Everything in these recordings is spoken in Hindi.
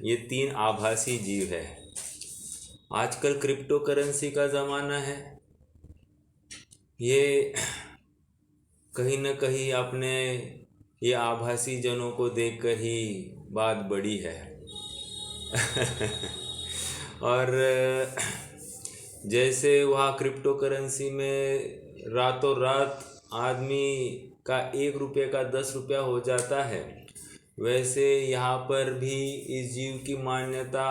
ये 3 आभासी जीव है। आजकल क्रिप्टो करेंसी का ज़माना है। ये कहीं न कहीं आपने ये आभासी जनों को देखकर ही बात बड़ी है। और जैसे वहाँ क्रिप्टो करेंसी में रातों रात आदमी का 1 रुपये का 10 रुपया हो जाता है, वैसे यहाँ पर भी इस जीव की मान्यता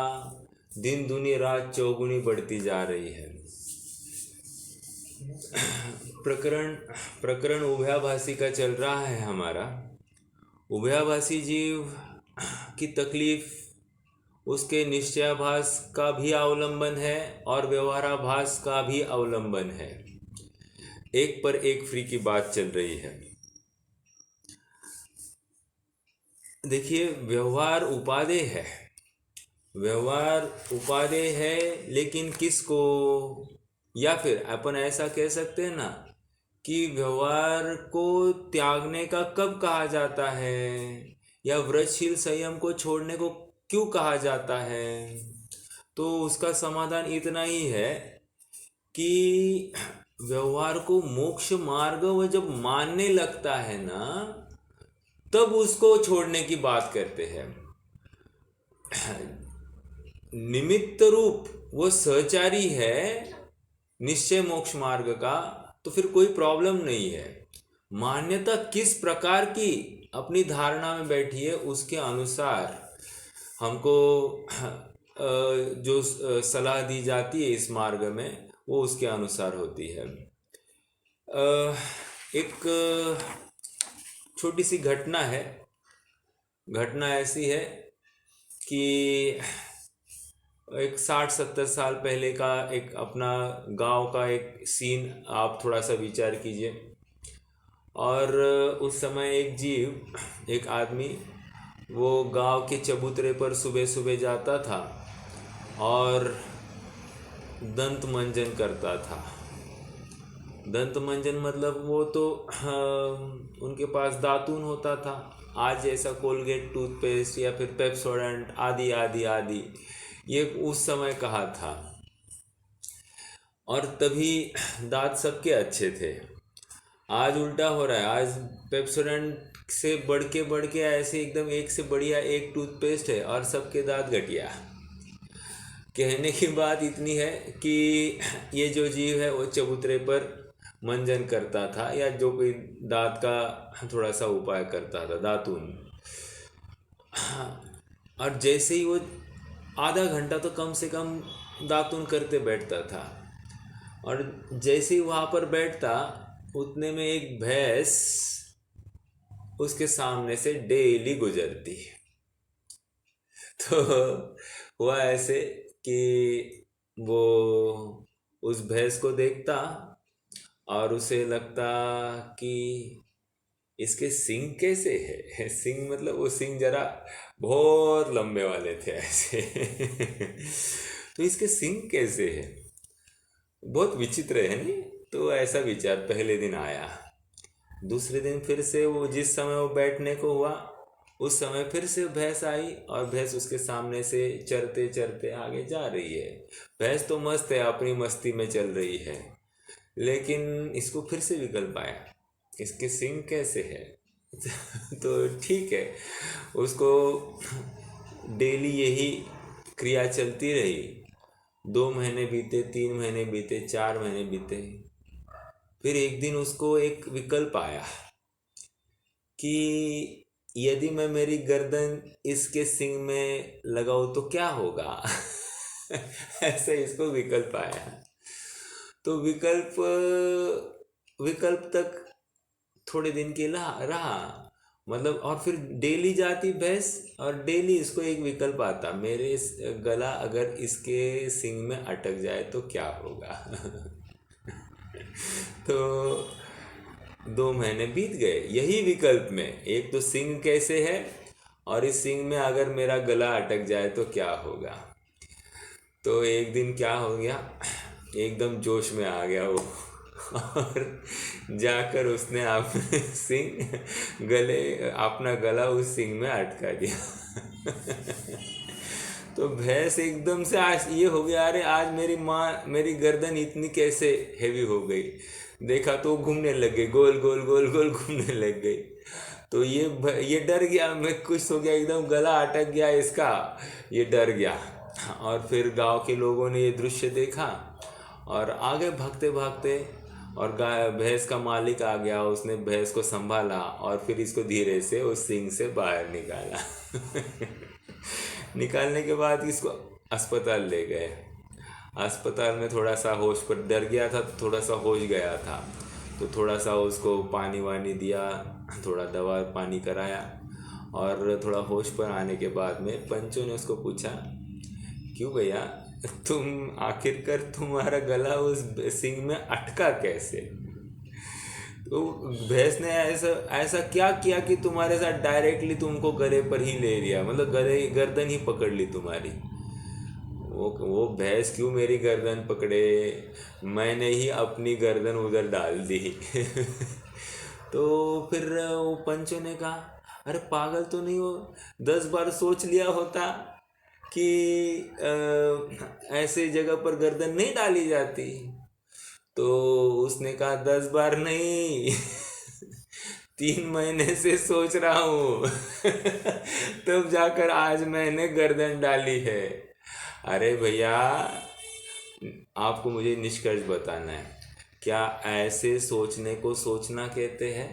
दिन दूनी रात चौगुनी बढ़ती जा रही है। प्रकरण उभयाभासी का चल रहा है हमारा। उभयाभासी जीव की तकलीफ उसके निश्चयाभास का भी अवलंबन है और व्यवहाराभास का भी अवलंबन है। एक पर एक फ्री की बात चल रही है। देखिए, व्यवहार उपादेय है। व्यवहार उपादेय है, लेकिन किसको? या फिर अपन ऐसा कह सकते हैं ना कि व्यवहार को त्यागने का कब कहा जाता है, या व्रतशील संयम को छोड़ने को क्यों कहा जाता है? तो उसका समाधान इतना ही है कि व्यवहार को मोक्ष मार्ग वो जब मानने लगता है ना, तब उसको छोड़ने की बात करते हैं। निमित्त रूप वो सहचारी है निश्चय मोक्ष मार्ग का, तो फिर कोई प्रॉब्लम नहीं है। मान्यता किस प्रकार की अपनी धारणा में बैठी है, उसके अनुसार हमको जो सलाह दी जाती है इस मार्ग में, वो उसके अनुसार होती है। एक छोटी सी घटना है। घटना ऐसी है कि एक 60-70 साल पहले का एक अपना गांव का एक सीन आप थोड़ा सा विचार कीजिए। और उस समय एक जीव, एक आदमी, वो गांव के चबूतरे पर सुबह सुबह जाता था और दंत मंजन करता था। दंत मंजन मतलब वो तो उनके पास दातून होता था। आज जैसा कोलगेट टूथपेस्ट या फिर पेप्सोडेंट आदि आदि आदि, ये उस समय कहा था। और तभी दांत सबके अच्छे थे। आज उल्टा हो रहा है। आज पेप्सोडेंट से बढ़ के ऐसे एकदम एक से बढ़िया एक टूथपेस्ट है और सबके दांत घटिया। कहने की बात इतनी है कि ये जो जीव है वो चबूतरे पर मंजन करता था, या जो कोई दांत का थोड़ा सा उपाय करता था, दातून। और जैसे ही वो आधा घंटा तो कम से कम दातून करते बैठता था, और जैसे ही वहाँ पर बैठता उतने में एक भैंस उसके सामने से डेली गुजरती। तो हुआ ऐसे कि वो उस भैंस को देखता और उसे लगता कि इसके सींग कैसे है। सींग मतलब वो सींग जरा बहुत लंबे वाले थे ऐसे। तो इसके सींग कैसे है, बहुत विचित्र है नहीं? तो ऐसा विचार पहले दिन आया। दूसरे दिन फिर से वो जिस समय वो बैठने को हुआ, उस समय फिर से भैंस आई और भैंस उसके सामने से चरते चरते आगे जा रही है। भैंस तो मस्त है, अपनी मस्ती में चल रही है, लेकिन इसको फिर से विकल्प आया, इसके सींग कैसे है। तो ठीक है, उसको डेली यही क्रिया चलती रही। 2 महीने बीते, 3 महीने बीते, 4 महीने बीते। फिर एक दिन उसको एक विकल्प आया कि यदि मैं मेरी गर्दन इसके सींग में लगाऊं तो क्या होगा। ऐसा इसको विकल्प आया। तो विकल्प तक थोड़े दिन के रहा, मतलब। और फिर डेली जाती भैंस और डेली इसको एक विकल्प आता, मेरे गला अगर इसके सींग में अटक जाए तो क्या होगा। तो 2 महीने बीत गए यही विकल्प में। एक तो सींग कैसे है, और इस सींग में अगर मेरा गला अटक जाए तो क्या होगा। तो एक दिन क्या हो गया, एकदम जोश में आ गया वो, और जाकर उसने अपना गला उस सींग में अटका दिया। तो भैंस एकदम से आज ये हो गया, अरे आज मेरी माँ, मेरी गर्दन इतनी कैसे हेवी हो गई। देखा तो वो घूमने लग गई, गोल गोल गोल गोल घूमने लग गई। तो ये डर गया, मैं खुश हो गया, एकदम गला अटक गया इसका, ये डर गया। और फिर गांव के लोगों ने ये दृश्य देखा और आगे भागते भागते, और गाय भैंस का मालिक आ गया, उसने भैंस को संभाला और फिर इसको धीरे से उस सिंग से बाहर निकाला। निकालने के बाद इसको अस्पताल ले गए। अस्पताल में थोड़ा सा होश पर, डर गया था तो थोड़ा सा होश गया था, तो थोड़ा सा उसको पानी वानी दिया, थोड़ा दवा पानी कराया, और थोड़ा होश पर आने के बाद में पंचों ने उसको पूछा, क्यों भैया तुम आखिरकार तुम्हारा गला उस सिंग में अटका कैसे? तो भैंस ने ऐसा ऐसा क्या किया कि तुम्हारे साथ डायरेक्टली तुमको गले पर ही ले लिया, मतलब गले गर्दन ही पकड़ ली तुम्हारी। वो भैंस क्यों मेरी गर्दन पकड़े, मैंने ही अपनी गर्दन उधर डाल दी। तो फिर वो पंचों ने कहा, अरे पागल तो नहीं हो, 10 बार सोच लिया होता कि ऐसे जगह पर गर्दन नहीं डाली जाती। तो उसने कहा, 10 बार नहीं, 3 महीने से सोच रहा हूँ। तब जाकर आज मैंने गर्दन डाली है। अरे भैया, आपको मुझे निष्कर्ष बताना है, क्या ऐसे सोचने को सोचना कहते हैं,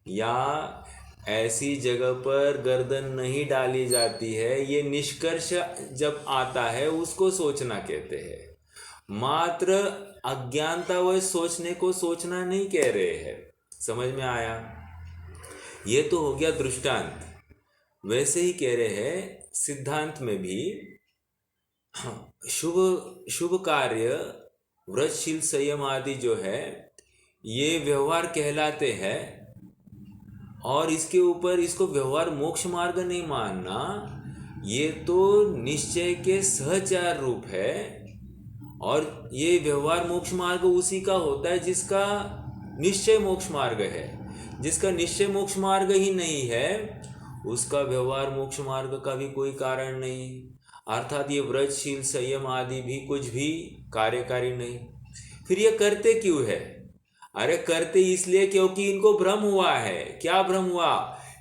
या ऐसी जगह पर गर्दन नहीं डाली जाती है, ये निष्कर्ष जब आता है उसको सोचना कहते हैं। मात्र अज्ञानतावश सोचने को सोचना नहीं कह रहे हैं। समझ में आया? ये तो हो गया दृष्टांत। वैसे ही कह रहे हैं सिद्धांत में भी, शुभ शुभ कार्य, व्रतशील, संयम आदि जो है, ये व्यवहार कहलाते हैं। और इसके ऊपर इसको व्यवहार मोक्ष मार्ग नहीं मानना, ये तो निश्चय के सहचार रूप है। और ये व्यवहार मोक्ष मार्ग उसी का होता है जिसका निश्चय मोक्ष मार्ग है। जिसका निश्चय मोक्ष मार्ग ही नहीं है, उसका व्यवहार मोक्ष मार्ग का भी कोई कारण नहीं। अर्थात ये व्रतशील, संयम आदि भी कुछ भी कार्यकारी नहीं। फिर ये करते क्यों है? अरे करते इसलिए क्योंकि इनको भ्रम हुआ है। क्या भ्रम हुआ?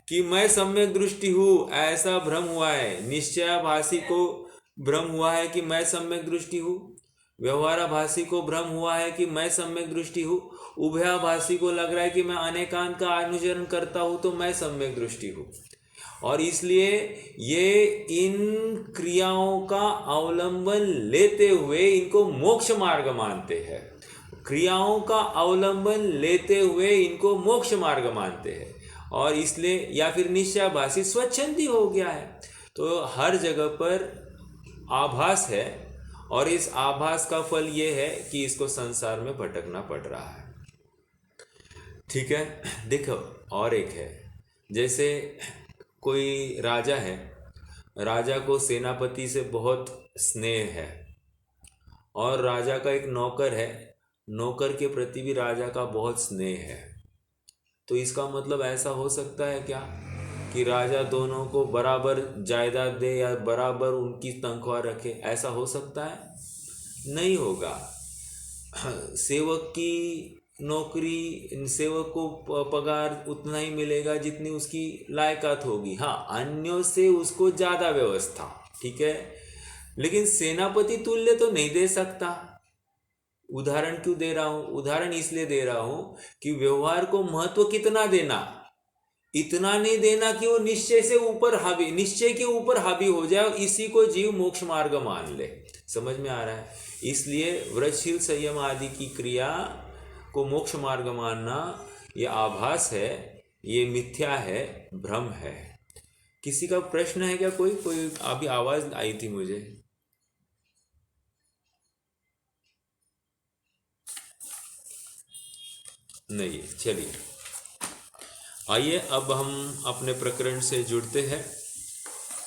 कि मैं सम्यक दृष्टि हूँ, ऐसा भ्रम हुआ है। निश्चयाभासी को भ्रम हुआ है कि मैं सम्यक दृष्टि हूँ, व्यवहाराभासी को भ्रम हुआ है कि मैं सम्यक दृष्टि हूँ, उभयाभासी को लग रहा है कि मैं अनेकांत का अनुसरण करता हूँ तो मैं सम्यक दृष्टि हूँ। और इसलिए ये इन क्रियाओं का अवलंबन लेते हुए इनको मोक्ष मार्ग मानते हैं। क्रियाओं का अवलंबन लेते हुए इनको मोक्ष मार्ग मानते हैं। और इसलिए, या फिर निश्चयाभासी स्वच्छंदी हो गया है। तो हर जगह पर आभास है, और इस आभास का फल ये है कि इसको संसार में भटकना पड़ रहा है। ठीक है, देखो और एक है, जैसे कोई राजा है, राजा को सेनापति से बहुत स्नेह है, और राजा का एक नौकर है, नौकर के प्रति भी राजा का बहुत स्नेह है। तो इसका मतलब ऐसा हो सकता है क्या कि राजा दोनों को बराबर जायदाद दे या बराबर उनकी तनख्वाह रखे? ऐसा हो सकता है? नहीं होगा। सेवक की नौकरी, सेवक को पगार उतना ही मिलेगा जितनी उसकी लायकात होगी। हाँ, अन्यों से उसको ज़्यादा व्यवस्था, ठीक है, लेकिन सेनापति तुल्य तो नहीं दे सकता। उदाहरण क्यों दे रहा हूँ? उदाहरण इसलिए दे रहा हूँ कि व्यवहार को महत्व कितना देना, इतना नहीं देना कि वो निश्चय से ऊपर हावी, निश्चय के ऊपर हावी हो जाए और इसी को जीव मोक्ष मार्ग मान ले। समझ में आ रहा है? इसलिए व्रतशील, संयम आदि की क्रिया को मोक्ष मार्ग मानना ये आभास है, ये मिथ्या है, भ्रम है। किसी का प्रश्न है क्या? कोई अभी आवाज आई थी मुझे। नहीं, चलिए आइए अब हम अपने प्रकरण से जुड़ते हैं।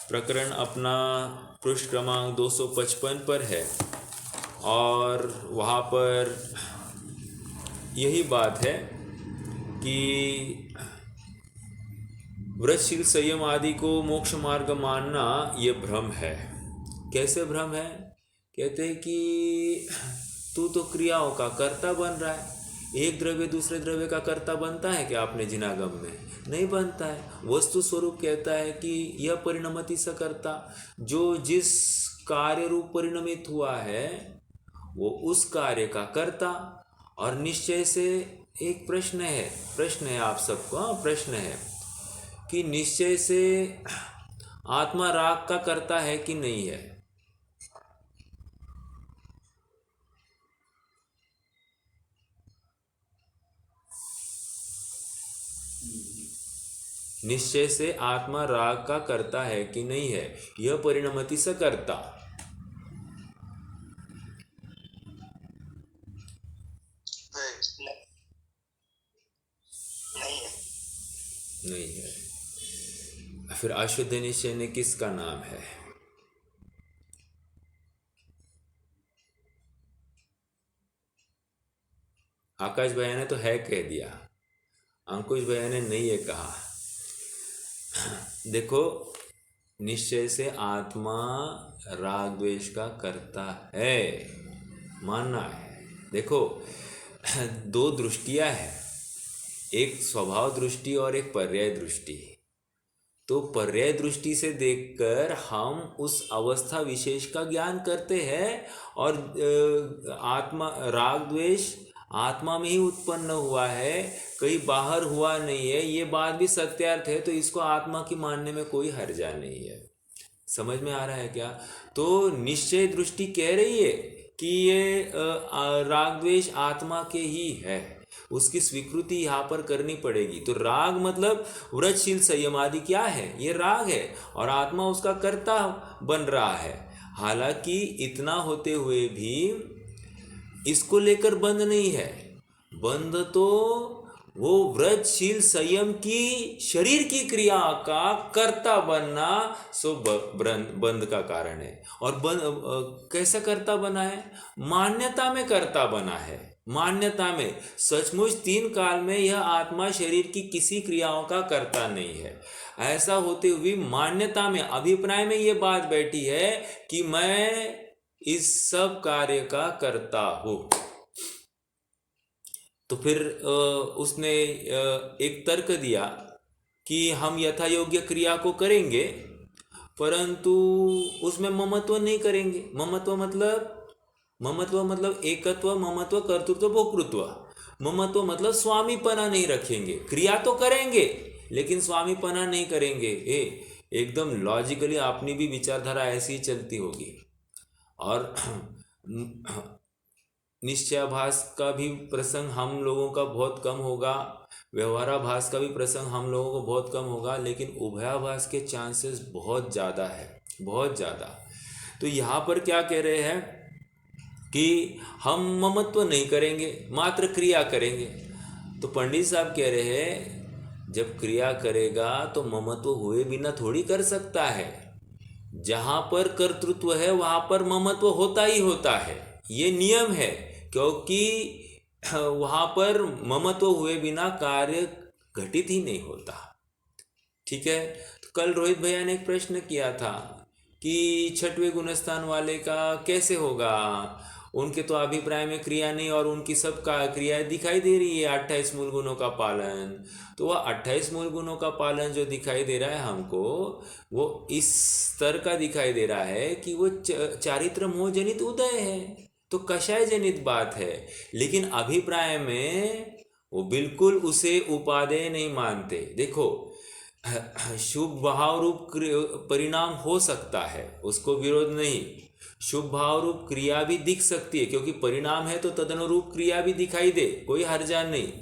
प्रकरण अपना पृष्ठ क्रमांक 255 पर है, और वहाँ पर यही बात है कि व्रतशील संयम आदि को मोक्ष मार्ग मानना ये भ्रम है। कैसे भ्रम है? कहते हैं कि तू तो क्रियाओं का कर्ता बन रहा है। एक द्रव्य दूसरे द्रव्य का कर्ता बनता है क्या अपने जिनागम में? नहीं बनता है। वस्तु स्वरूप कहता है कि यह परिणमति सकर्ता, जो जिस कार्य रूप परिणमित हुआ है वो उस कार्य का कर्ता। और निश्चय से एक प्रश्न है आप सबको, प्रश्न है कि निश्चय से आत्मा राग का कर्ता है कि नहीं है? निश्चय से आत्मा राग का कर्ता है कि नहीं है? यह परिणमति सकर्ता। नहीं है। फिर अशुद्ध निश्चय ने किसका नाम है? आकाश भैया ने तो है कह दिया, अंकुश भैया ने नहीं है कहा। देखो, निश्चय से आत्मा राग द्वेष का कर्ता है, मानना है। देखो, दो दृष्टियां हैं, एक स्वभाव दृष्टि और एक पर्याय दृष्टि। तो पर्याय दृष्टि से देखकर हम उस अवस्था विशेष का ज्ञान करते हैं और आत्मा राग द्वेष आत्मा में ही उत्पन्न हुआ है, कहीं बाहर हुआ नहीं है, ये बात भी सत्यार्थ है। तो इसको आत्मा की मानने में कोई हर्जा नहीं है। समझ में आ रहा है क्या? तो निश्चय दृष्टि कह रही है कि ये राग द्वेष आत्मा के ही है, उसकी स्वीकृति यहाँ पर करनी पड़ेगी। तो राग मतलब व्रतशील संयम आदि क्या है? ये राग है और आत्मा उसका कर्ता बन रहा है। हालांकि इतना होते हुए भी इसको लेकर बंध नहीं है। बंध तो वो व्रतशील संयम की शरीर की क्रिया का कर्ता बनना सो बंध का कारण है। और कैसा कर्ता बना है? मान्यता में कर्ता बना है। मान्यता में सचमुच तीन काल में यह आत्मा शरीर की किसी क्रियाओं का कर्ता नहीं है। ऐसा होते हुए मान्यता में, अभिप्राय में ये बात बैठी है कि मैं इस सब कार्य का कर्ता हूं। तो फिर उसने एक तर्क दिया कि हम यथा योग्य क्रिया को करेंगे परंतु उसमें ममत्व नहीं करेंगे। ममत्व मतलब एकत्व, ममत्व, कर्तृत्व, भोक्तृत्व। ममत्व मतलब स्वामीपना नहीं रखेंगे। क्रिया तो करेंगे लेकिन स्वामीपना नहीं करेंगे। एकदम लॉजिकली अपनी भी विचारधारा ऐसी ही चलती होगी। और निश्चयाभास का भी प्रसंग हम लोगों का बहुत कम होगा, व्यवहाराभास का भी प्रसंग हम लोगों को बहुत कम होगा, लेकिन उभयाभास के चांसेस बहुत ज़्यादा है, बहुत ज़्यादा। तो यहाँ पर क्या कह रहे हैं कि हम ममत्व नहीं करेंगे, मात्र क्रिया करेंगे। तो पंडित साहब कह रहे हैं जब क्रिया करेगा तो ममत्व हुए बिना थोड़ी कर सकता है। जहाँ पर कर्तृत्व है वहाँ पर ममत्व होता ही होता है, ये नियम है। क्योंकि वहाँ पर ममत्व हुए बिना कार्य घटित ही नहीं होता। ठीक है। तो कल रोहित भैया ने एक प्रश्न किया था कि छठवें गुणस्थान वाले का कैसे होगा, उनके तो अभिप्राय में क्रिया नहीं और उनकी सब का क्रियाएं दिखाई दे रही है, 28 मूल गुणों का पालन। तो वह 28 मूल गुणों का पालन जो दिखाई दे रहा है हमको, वो इस स्तर का दिखाई दे रहा है कि वो चारित्र मोह जनित उदय है, तो कषाय जनित बात है। लेकिन अभिप्राय में वो बिल्कुल उसे उपादेय नहीं मानते। देखो, शुभ भाव रूप परिणाम हो सकता है, उसको विरोध नहीं। शुभ भाव रूप क्रिया भी दिख सकती है, क्योंकि परिणाम है तो तदनुरूप क्रिया भी दिखाई दे, कोई हर्जा नहीं।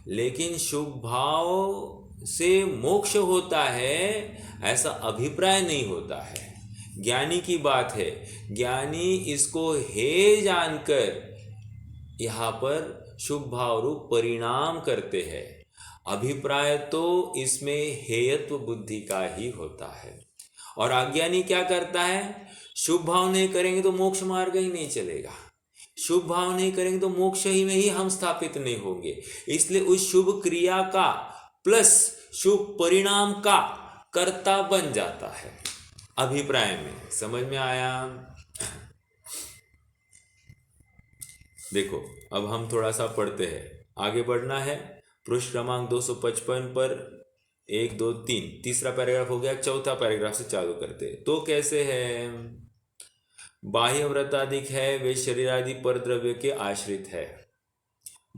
लेकिन शुभ भाव से मोक्ष होता है ऐसा अभिप्राय नहीं होता है। ज्ञानी की बात है, ज्ञानी इसको हे जानकर यहाँ पर शुभ भाव रूप परिणाम करते हैं। अभिप्राय तो इसमें हेयत्व बुद्धि का ही होता है। और अज्ञानी क्या करता है? शुभ भाव नहीं करेंगे तो मोक्ष मार्ग ही नहीं चलेगा, शुभ भाव नहीं करेंगे तो मोक्ष ही में ही हम स्थापित नहीं होंगे। इसलिए उस शुभ क्रिया का प्लस शुभ परिणाम का कर्ता बन जाता है। अभिप्राय में समझ में आया? देखो अब हम थोड़ा सा पढ़ते हैं, आगे बढ़ना है। पृष्ठ क्रमांक 255 पर 1 2 3 तीसरा पैराग्राफ हो गया, चौथा पैराग्राफ से चालू करते हैं। तो कैसे है? बाह्य व्रताधिक है वे शरीर आदि परद्रव्य के आश्रित है।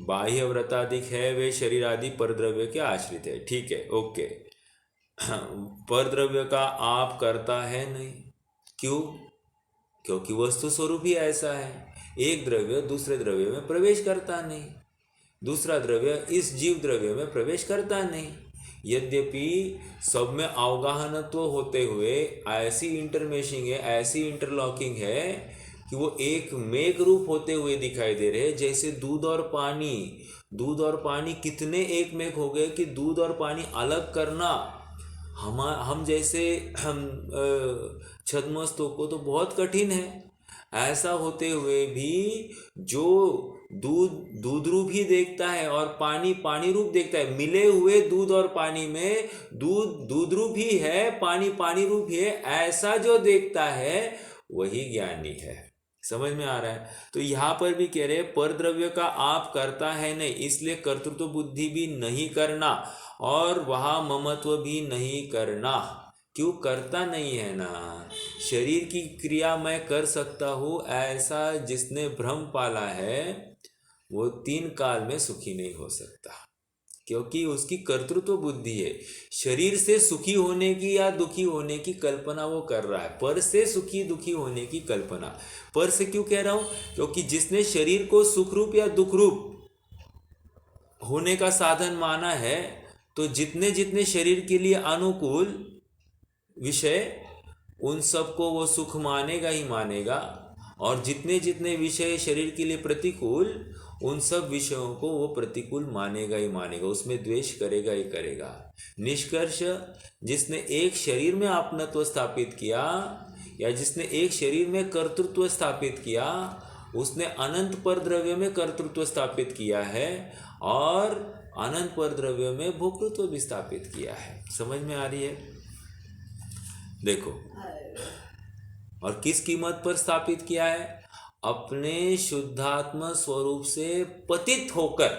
बाह्य व्रताधिक है वे शरीर आदि परद्रव्य के आश्रित है। ठीक है, ओके। परद्रव्य का आप करता है नहीं। क्यों? क्योंकि वस्तु स्वरूप ही ऐसा है। एक द्रव्य दूसरे द्रव्य में प्रवेश करता नहीं, दूसरा द्रव्य इस जीव द्रव्य में प्रवेश करता नहीं। यद्यपि सब में अवगाहनत्व होते हुए ऐसी इंटरमेशिंग है, ऐसी इंटरलॉकिंग है कि वो एक मेघ रूप होते हुए दिखाई दे रहे हैं। जैसे दूध और पानी, दूध और पानी कितने एक मेघ हो गए कि दूध और पानी अलग करना हम जैसे छद्मस्तों को तो बहुत कठिन है। ऐसा होते हुए भी जो दूध रूप ही देखता है और पानी पानी रूप देखता है, मिले हुए दूध और पानी में दूध रूप ही है, पानी पानी रूप ही है, ऐसा जो देखता है वही ज्ञानी है। समझ में आ रहा है? तो यहाँ पर भी कह रहे परद्रव्य का आप करता है नहीं, इसलिए कर्तृत्व बुद्धि भी नहीं करना और वहाँ ममत्व भी नहीं करना। क्यों करता नहीं है ना? शरीर की क्रिया मैं कर सकता हूँ, ऐसा जिसने भ्रम पाला है वो 3 काल में सुखी नहीं हो सकता, क्योंकि उसकी कर्तृत्व बुद्धि है। शरीर से सुखी होने की या दुखी होने की कल्पना वो कर रहा है, पर से सुखी दुखी होने की कल्पना। पर से क्यों कह रहा हूँ? क्योंकि जिसने शरीर को सुख रूप या दुख रूप होने का साधन माना है, तो जितने जितने शरीर के लिए अनुकूल विषय उन सबको वो सुख मानेगा ही मानेगा, और जितने जितने विषय शरीर के लिए प्रतिकूल उन सब विषयों को वो प्रतिकूल मानेगा ही मानेगा, उसमें द्वेष करेगा ही करेगा। निष्कर्ष, जिसने एक शरीर में अपनत्व स्थापित किया या जिसने एक शरीर में कर्तृत्व स्थापित किया, उसने अनंत परद्रव्य में कर्तृत्व स्थापित किया है और अनंत परद्रव्य में भोक्तृत्व भी स्थापित किया है। समझ में आ रही है? देखो, और किस कीमत पर स्थापित किया है? अपने शुद्धात्म स्वरूप से पतित होकर,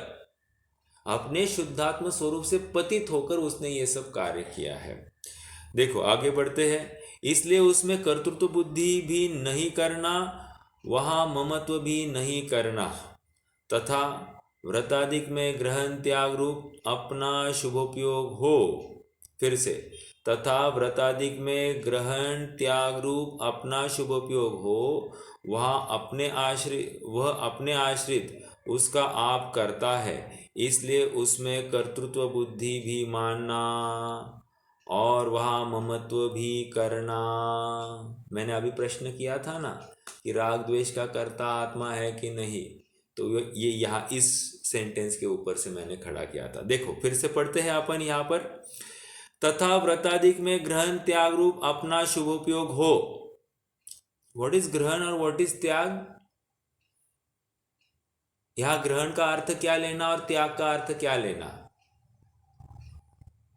अपने शुद्धात्म स्वरूप से पतित होकर उसने ये सब कार्य किया है। देखो आगे बढ़ते हैं। इसलिए उसमें कर्तृत्व बुद्धि भी नहीं करना, वहाँ ममत्व भी नहीं करना, तथा व्रतादिक में ग्रहण त्याग रूप अपना शुभोपयोग हो। फिर से, तथा व्रतादिक में ग्रहण त्याग रूप अपना शुभोपयोग हो, वह अपने आश्रित उसका आप करता है, इसलिए उसमें कर्तृत्व बुद्धि भी मानना और वहाँ ममत्व भी करना। मैंने अभी प्रश्न किया था ना कि राग द्वेष का कर्ता आत्मा है कि नहीं, तो ये यहाँ इस सेंटेंस के ऊपर से मैंने खड़ा किया था। देखो फिर से पढ़ते हैं अपन यहाँ पर, तथा व्रतादिक में ग्रहण त्याग रूप अपना शुभोपयोग हो। व्हाट इज ग्रहण और व्हाट इज त्याग? यहां ग्रहण का अर्थ क्या लेना और त्याग का अर्थ क्या लेना?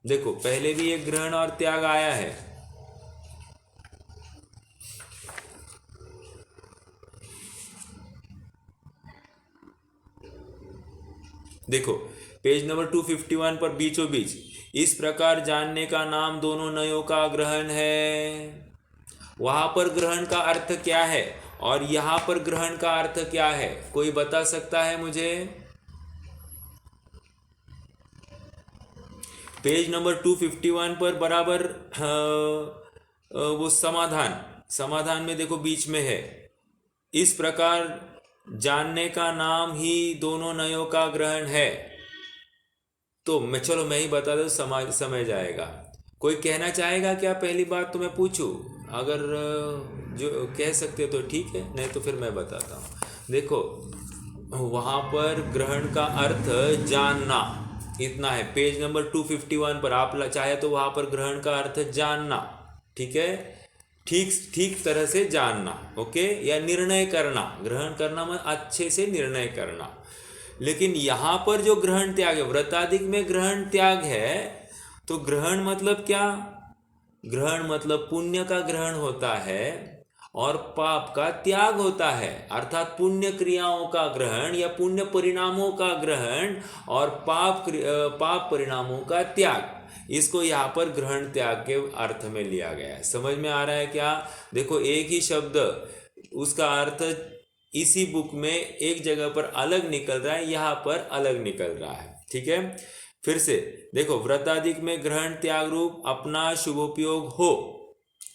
देखो पहले भी एक ग्रहण और त्याग आया है। देखो पेज नंबर 251 पर बीचों बीच, इस प्रकार जानने का नाम दोनों नयों का ग्रहण है। वहां पर ग्रहण का अर्थ क्या है और यहां पर ग्रहण का अर्थ क्या है? कोई बता सकता है मुझे? पेज नंबर 251 पर बराबर वो समाधान में देखो बीच में है, इस प्रकार जानने का नाम ही दोनों नयों का ग्रहण है। तो मैं ही बता दूं, समझ जाएगा। कोई कहना चाहेगा क्या? पहली बात तो मैं पूछूं, अगर जो कह सकते तो ठीक है, नहीं तो फिर मैं बताता हूँ। देखो वहाँ पर ग्रहण का अर्थ जानना इतना है। पेज नंबर 251 पर आप चाहे तो वहाँ पर ग्रहण का अर्थ जानना, ठीक है, ठीक तरह से जानना, ओके, या निर्णय करना। ग्रहण करना मतलब अच्छे से निर्णय करना। लेकिन यहाँ पर जो ग्रहण त्याग है, व्रतादिक में ग्रहण त्याग है, तो ग्रहण मतलब क्या? ग्रहण मतलब पुण्य का ग्रहण होता है और पाप का त्याग होता है, अर्थात पुण्य क्रियाओं का ग्रहण या पुण्य परिणामों का ग्रहण और पाप परिणामों का त्याग। इसको यहाँ पर ग्रहण त्याग के अर्थ में लिया गया है। समझ में आ रहा है क्या? देखो, एक ही शब्द, उसका अर्थ इसी बुक में एक जगह पर अलग निकल रहा है, यहाँ पर अलग निकल रहा है। ठीक है, फिर से देखो, व्रताधिक में ग्रहण त्याग रूप अपना शुभोपयोग हो।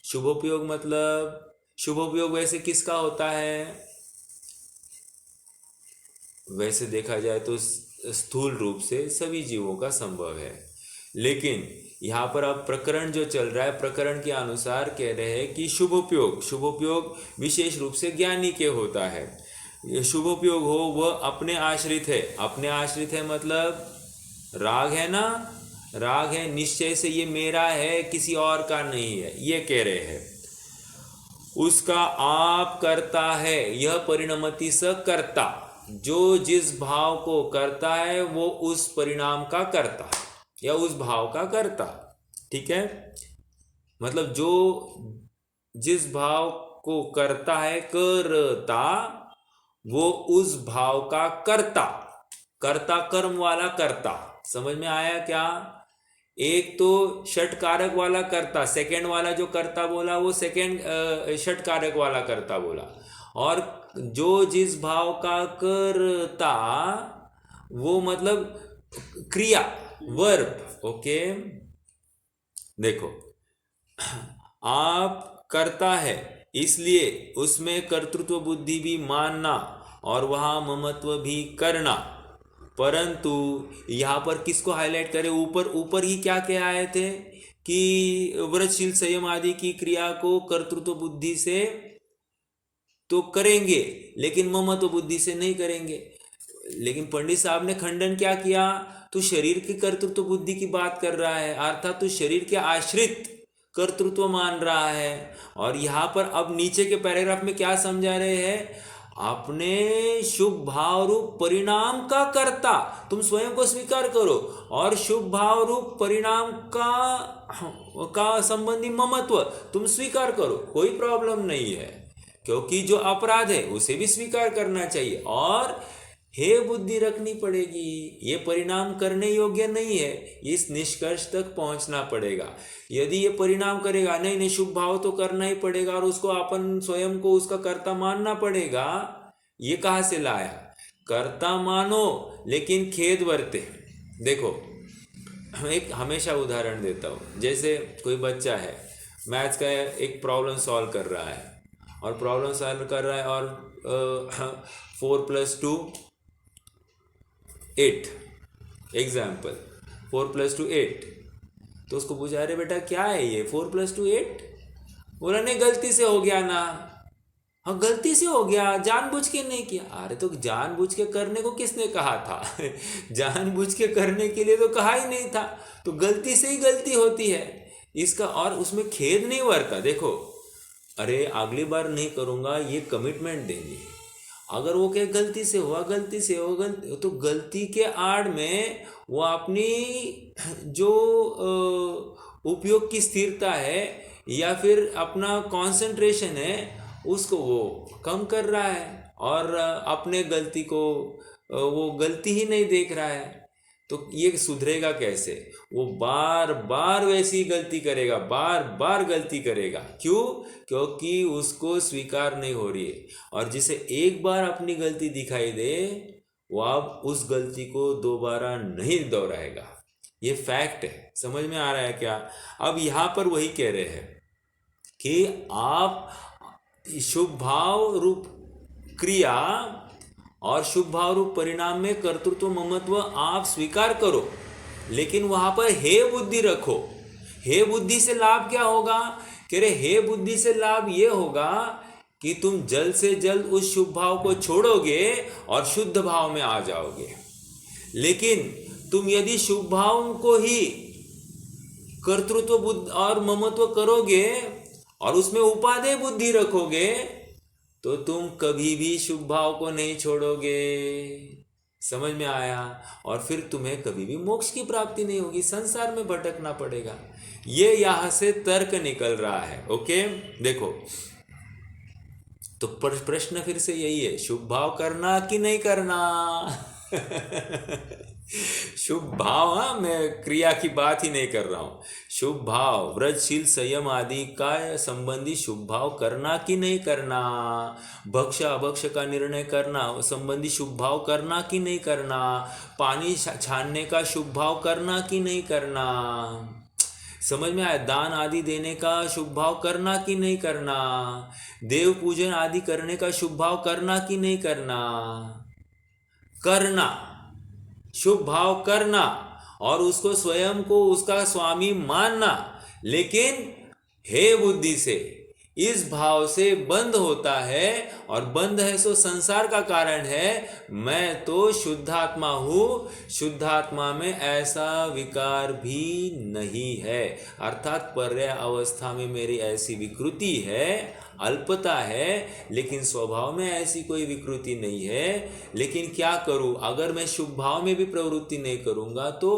शुभोपयोग मतलब, शुभोपयोग वैसे किसका होता है? वैसे देखा जाए तो स्थूल रूप से सभी जीवों का संभव है, लेकिन यहाँ पर अब प्रकरण जो चल रहा है, प्रकरण के अनुसार कह रहे हैं कि शुभोपयोग, शुभोपयोग विशेष रूप से ज्ञानी के होता है। शुभोपयोग हो वह अपने आश्रित है। अपने आश्रित है मतलब राग है ना, राग है, निश्चय से ये मेरा है, किसी और का नहीं है, ये कह रहे हैं। उसका आप करता है, यह परिणमति स करता, जो जिस भाव को करता है वो उस परिणाम का करता या उस भाव का करता। ठीक है, मतलब जो जिस भाव को करता है, करता, वो उस भाव का करता। कर्ता कर्म वाला कर्ता। समझ में आया क्या? एक तो षट कारक वाला कर्ता, सेकंड वाला जो कर्ता बोला वो सेकंड षट कारक वाला कर्ता बोला, और जो जिस भाव का करता वो मतलब क्रिया, वर्ब। ओके, देखो, आप करता है इसलिए उसमें कर्तृत्व बुद्धि भी मानना और वहाँ ममत्व भी करना। परंतु यहाँ पर किसको हाईलाइट करें? ऊपर ऊपर ही क्या क्या आए थे कि व्रतशील संयम आदि की क्रिया को कर्तृत्व बुद्धि से तो करेंगे, लेकिन ममत्व बुद्धि से नहीं करेंगे। लेकिन पंडित साहब ने खंडन क्या किया? तू शरीर की कर्तृत्व बुद्धि की बात कर रहा है, अर्थात तू शरीर के आश्रित कर्तृत्व मान रहा है। और यहाँ पर अब नीचे के पैराग्राफ में क्या समझा रहे हैं? अपने शुभ भाव रूप परिणाम का कर्ता तुम स्वयं को स्वीकार करो, और शुभ भाव रूप परिणाम का संबंधी ममत्व तुम स्वीकार करो, कोई प्रॉब्लम नहीं है, क्योंकि जो अपराध है उसे भी स्वीकार करना चाहिए और हे बुद्धि रखनी पड़ेगी। ये परिणाम करने योग्य नहीं है, इस निष्कर्ष तक पहुंचना पड़ेगा। यदि ये परिणाम करेगा, नहीं नहीं शुभ भाव तो करना ही पड़ेगा और उसको अपन स्वयं को उसका कर्ता मानना पड़ेगा, ये कहाँ से लाया? कर्ता मानो लेकिन खेद बरते। देखो, एक हमेशा उदाहरण देता हूँ, जैसे कोई बच्चा है, मैथ्स का एक प्रॉब्लम सॉल्व कर रहा है और प्रॉब्लम सॉल्व कर रहा है और 4 + 2 8, एग्जाम्पल 4 + 2 8, तो उसको पूछा, अरे बेटा क्या है ये 4 + 2 8? बोला नहीं, गलती से हो गया ना। हाँ, गलती से हो गया, जानबूझ के नहीं किया। अरे तो जानबूझ के करने को किसने कहा था? जानबूझ के करने के लिए तो कहा ही नहीं था, तो गलती से ही गलती होती है इसका, और उसमें खेद नहीं बरता। देखो, अरे अगली बार नहीं करूँगा, ये कमिटमेंट देंगे। अगर वो कहे गलती से हुआ, गलती से हो, गलती, तो गलती के आड़ में वो अपनी जो उपयोग की स्थिरता है या फिर अपना कंसंट्रेशन है उसको वो कम कर रहा है और अपने गलती को वो गलती ही नहीं देख रहा है। तो ये सुधरेगा कैसे? वो बार बार वैसी गलती करेगा, बार बार गलती करेगा। क्यों? क्योंकि उसको स्वीकार नहीं हो रही है, और जिसे एक बार अपनी गलती दिखाई दे वो अब उस गलती को दोबारा नहीं दोहराएगा। ये फैक्ट है। समझ में आ रहा है क्या? अब यहाँ पर वही कह रहे हैं कि आप शुभ भाव रूप क्रिया और शुभ भाव रूप परिणाम में कर्तृत्व ममत्व आप स्वीकार करो, लेकिन वहां पर हे बुद्धि रखो। हे बुद्धि से लाभ क्या होगा? कह रहे हे बुद्धि से लाभ ये होगा कि तुम जल्द से जल्द उस शुभ भाव को छोड़ोगे और शुद्ध भाव में आ जाओगे। लेकिन तुम यदि शुभ भाव को ही कर्तृत्व बुद्धि और ममत्व करोगे और उसमें उपादेय बुद्धि रखोगे तो तुम कभी भी शुभ भाव को नहीं छोड़ोगे। समझ में आया? और फिर तुम्हें कभी भी मोक्ष की प्राप्ति नहीं होगी, संसार में भटकना पड़ेगा। ये यहां से तर्क निकल रहा है। ओके, देखो, तो प्रश्न फिर से यही है, शुभ भाव करना कि नहीं करना? शुभ भाव, हाँ, मैं क्रिया की बात ही नहीं कर रहा हूं। शुभ भाव, व्रतशील, संयम आदि का संबंधी शुभ भाव करना कि नहीं करना? भक्ष अभक्ष का निर्णय करना संबंधी शुभ भाव करना कि नहीं करना? पानी छानने का शुभ भाव करना कि नहीं करना? समझ में आया? दान आदि देने का शुभ भाव करना कि नहीं करना? देव पूजन आदि करने का शुभ भाव करना कि नहीं करना? करना, शुभ भाव करना, और उसको स्वयं को उसका स्वामी मानना, लेकिन हे बुद्धि से इस भाव से बंद होता है, और बंद है सो संसार का कारण है। मैं तो शुद्धात्मा हूं, शुद्धात्मा में ऐसा विकार भी नहीं है, अर्थात पर्याय अवस्था में मेरी ऐसी विकृति है, अल्पता है, लेकिन स्वभाव में ऐसी कोई विकृति नहीं है। लेकिन क्या करूं, अगर मैं शुभ भाव में भी प्रवृत्ति नहीं करूंगा तो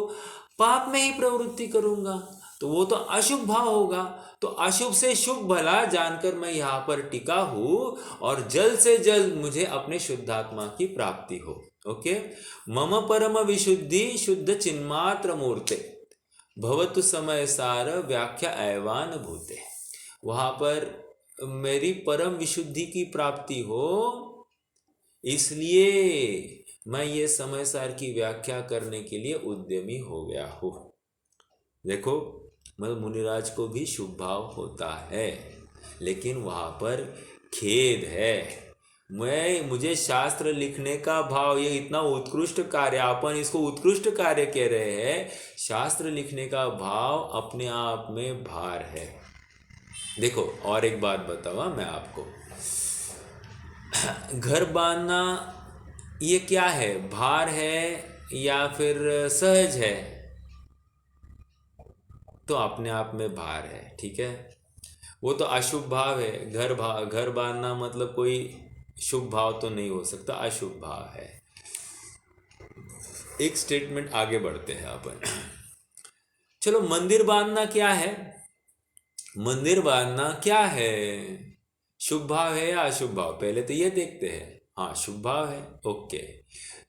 पाप में ही प्रवृत्ति करूंगा, तो वो तो अशुभ भाव होगा। तो अशुभ से शुभ भला जानकर मैं यहाँ पर टिका हूं, और जल्द से जल्द मुझे अपने शुद्धात्मा की प्राप्ति हो। ओके, मम परम विशुद्धि शुद्ध चिन्मात्र मूर्ते भवतु समय सार व्याख्या ऐवान भूते। वहां पर मेरी परम विशुद्धि की प्राप्ति हो, इसलिए मैं ये समय सार की व्याख्या करने के लिए उद्यमी हो गया हूं। देखो, मतलब मुनिराज को भी शुभ भाव होता है, लेकिन वहां पर खेद है। मुझे शास्त्र लिखने का भाव, ये इतना उत्कृष्ट कार्य, अपन इसको उत्कृष्ट कार्य कह रहे हैं, शास्त्र लिखने का भाव अपने आप में भार है। देखो, और एक बात बताऊँ मैं आपको, घर बांधना ये क्या है, भार है या फिर सहज है? तो अपने आप में भार है, ठीक है। वो तो अशुभ भाव है, घर बांधना मतलब कोई शुभ भाव तो नहीं हो सकता, अशुभ भाव है। एक स्टेटमेंट आगे बढ़ते हैं अपन। चलो, मंदिर बांधना क्या है? मंदिर बांधना क्या है, शुभ भाव है या अशुभ भाव? पहले तो ये देखते हैं। हाँ, शुभ भाव है। ओके,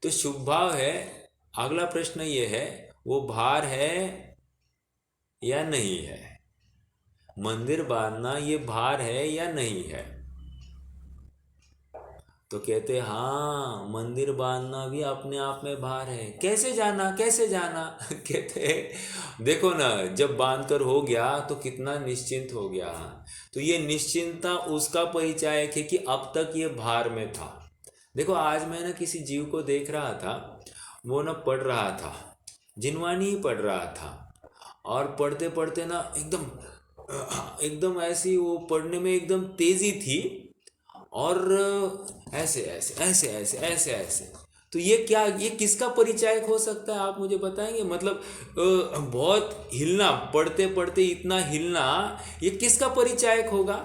तो शुभ भाव है। अगला प्रश्न ये है, वो भार है या नहीं है? मंदिर बांधना ये भार है या नहीं है? तो कहते हाँ, मंदिर बांधना भी अपने आप में भार है। कैसे जाना, कैसे जाना? कहते देखो ना, जब बांध कर हो गया तो कितना निश्चिंत हो गया। तो ये निश्चिंतता उसका परिचायक है कि अब तक ये भार में था। देखो, आज मैं ना किसी जीव को देख रहा था, वो ना पढ़ रहा था, जिनवानी ही पढ़ रहा था, और पढ़ते पढ़ते ना एकदम एकदम ऐसी वो पढ़ने में एकदम तेजी थी, और ऐसे ऐसे ऐसे ऐसे ऐसे ऐसे। तो ये क्या, ये किसका परिचायक हो सकता है, आप मुझे बताएंगे? मतलब बहुत हिलना, पढ़ते पढ़ते इतना हिलना, ये किसका परिचायक होगा?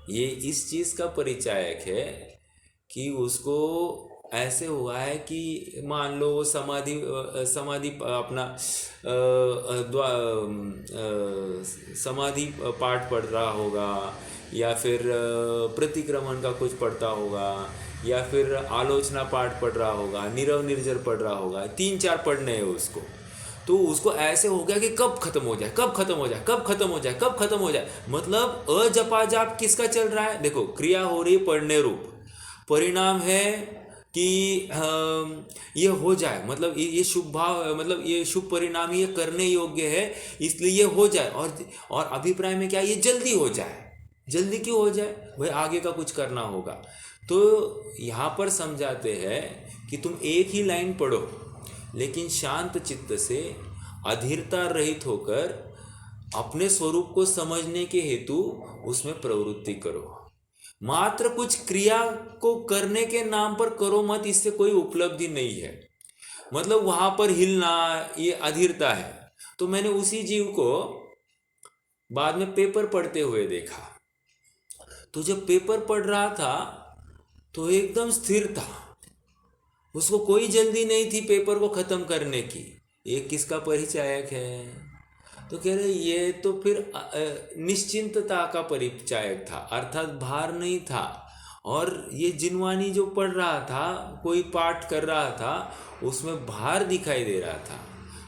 ये इस चीज का परिचायक है कि उसको ऐसे हुआ है कि मान लो वो समाधि समाधि अपना समाधि पाठ पढ़ रहा होगा, या फिर प्रतिक्रमण का कुछ पढ़ता होगा, या फिर आलोचना पाठ पढ़ रहा होगा, नीरव निर्जर पढ़ रहा होगा, 3-4 पढ़ने हैं उसको। तो उसको ऐसे हो गया कि कब खत्म हो जाए, कब खत्म हो जाए, कब खत्म हो जाए, कब खत्म हो जाए। मतलब अजपा जाप किसका चल रहा है? देखो, क्रिया हो रही है पढ़ने रूप, परिणाम है कि ये हो जाए, मतलब ये शुभ भाव, मतलब ये शुभ परिणाम, ये करने योग्य है, इसलिए ये हो जाए। और अभिप्राय में क्या, ये जल्दी हो जाए। जल्दी क्यों हो जाए भाई? आगे का कुछ करना होगा। तो यहाँ पर समझाते हैं कि तुम एक ही लाइन पढ़ो, लेकिन शांत चित्त से, अधीरता रहित होकर अपने स्वरूप को समझने के हेतु उसमें प्रवृत्ति करो। मात्र कुछ क्रिया को करने के नाम पर करो मत, इससे कोई उपलब्धि नहीं है। मतलब वहां पर हिलना, ये अधीरता है। तो मैंने उसी जीव को बाद में पेपर पढ़ते हुए देखा। तो जब पेपर पढ़ रहा था तो एकदम स्थिर था, उसको कोई जल्दी नहीं थी पेपर को ख़त्म करने की। ये किसका परिचायक है? तो कह रहे ये तो फिर निश्चिंतता का परिचायक था, अर्थात भार नहीं था। और ये जिनवानी जो पढ़ रहा था, कोई पाठ कर रहा था, उसमें भार दिखाई दे रहा था।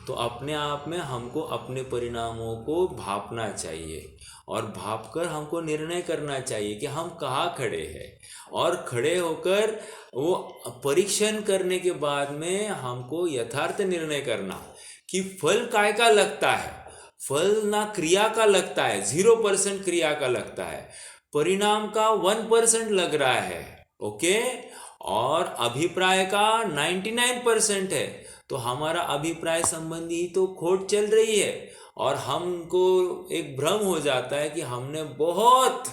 तो अपने आप में हमको अपने परिणामों को भापना चाहिए, और भाप कर हमको निर्णय करना चाहिए कि हम कहाँ खड़े हैं। और खड़े होकर वो परीक्षण करने के बाद में हमको यथार्थ निर्णय करना कि फल काय का लगता है। फल ना क्रिया का लगता है, 0% क्रिया का लगता है, परिणाम का 1% लग रहा है। ओके, और अभिप्राय का 99% है। तो हमारा अभिप्राय संबंधी ही तो खोट चल रही है, और हमको एक भ्रम हो जाता है कि हमने बहुत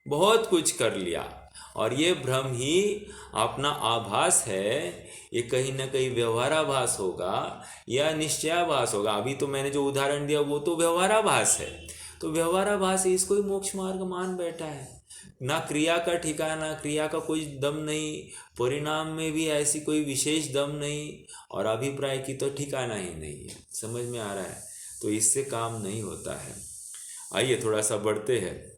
बहुत कुछ कर लिया। और ये भ्रम ही अपना आभास है। ये कहीं ना कहीं व्यवहाराभास होगा या निश्चयाभास होगा। अभी तो मैंने जो उदाहरण दिया वो तो व्यवहाराभास है। तो व्यवहाराभास है, इसको ही मोक्ष मार्ग मान बैठा है। ना क्रिया का ठिकाना, क्रिया का कोई दम नहीं, परिणाम में भी ऐसी कोई विशेष दम नहीं, और अभिप्राय की तो ठिकाना ही नहीं है। समझ में आ रहा है? तो इससे काम नहीं होता है। आइए थोड़ा सा बढ़ते हैं।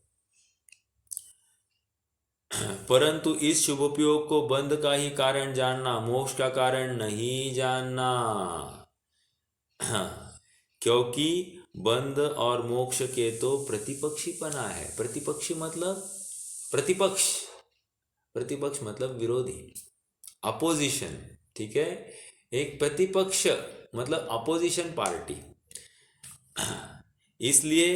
परंतु इस शुभोपयोग को बंध का ही कारण जानना, मोक्ष का कारण नहीं जानना। क्योंकि बंध और मोक्ष के तो प्रतिपक्षीपना है। प्रतिपक्षी मतलब प्रतिपक्ष, प्रतिपक्ष मतलब विरोधी, अपोजिशन। ठीक है, एक प्रतिपक्ष मतलब अपोजिशन पार्टी। इसलिए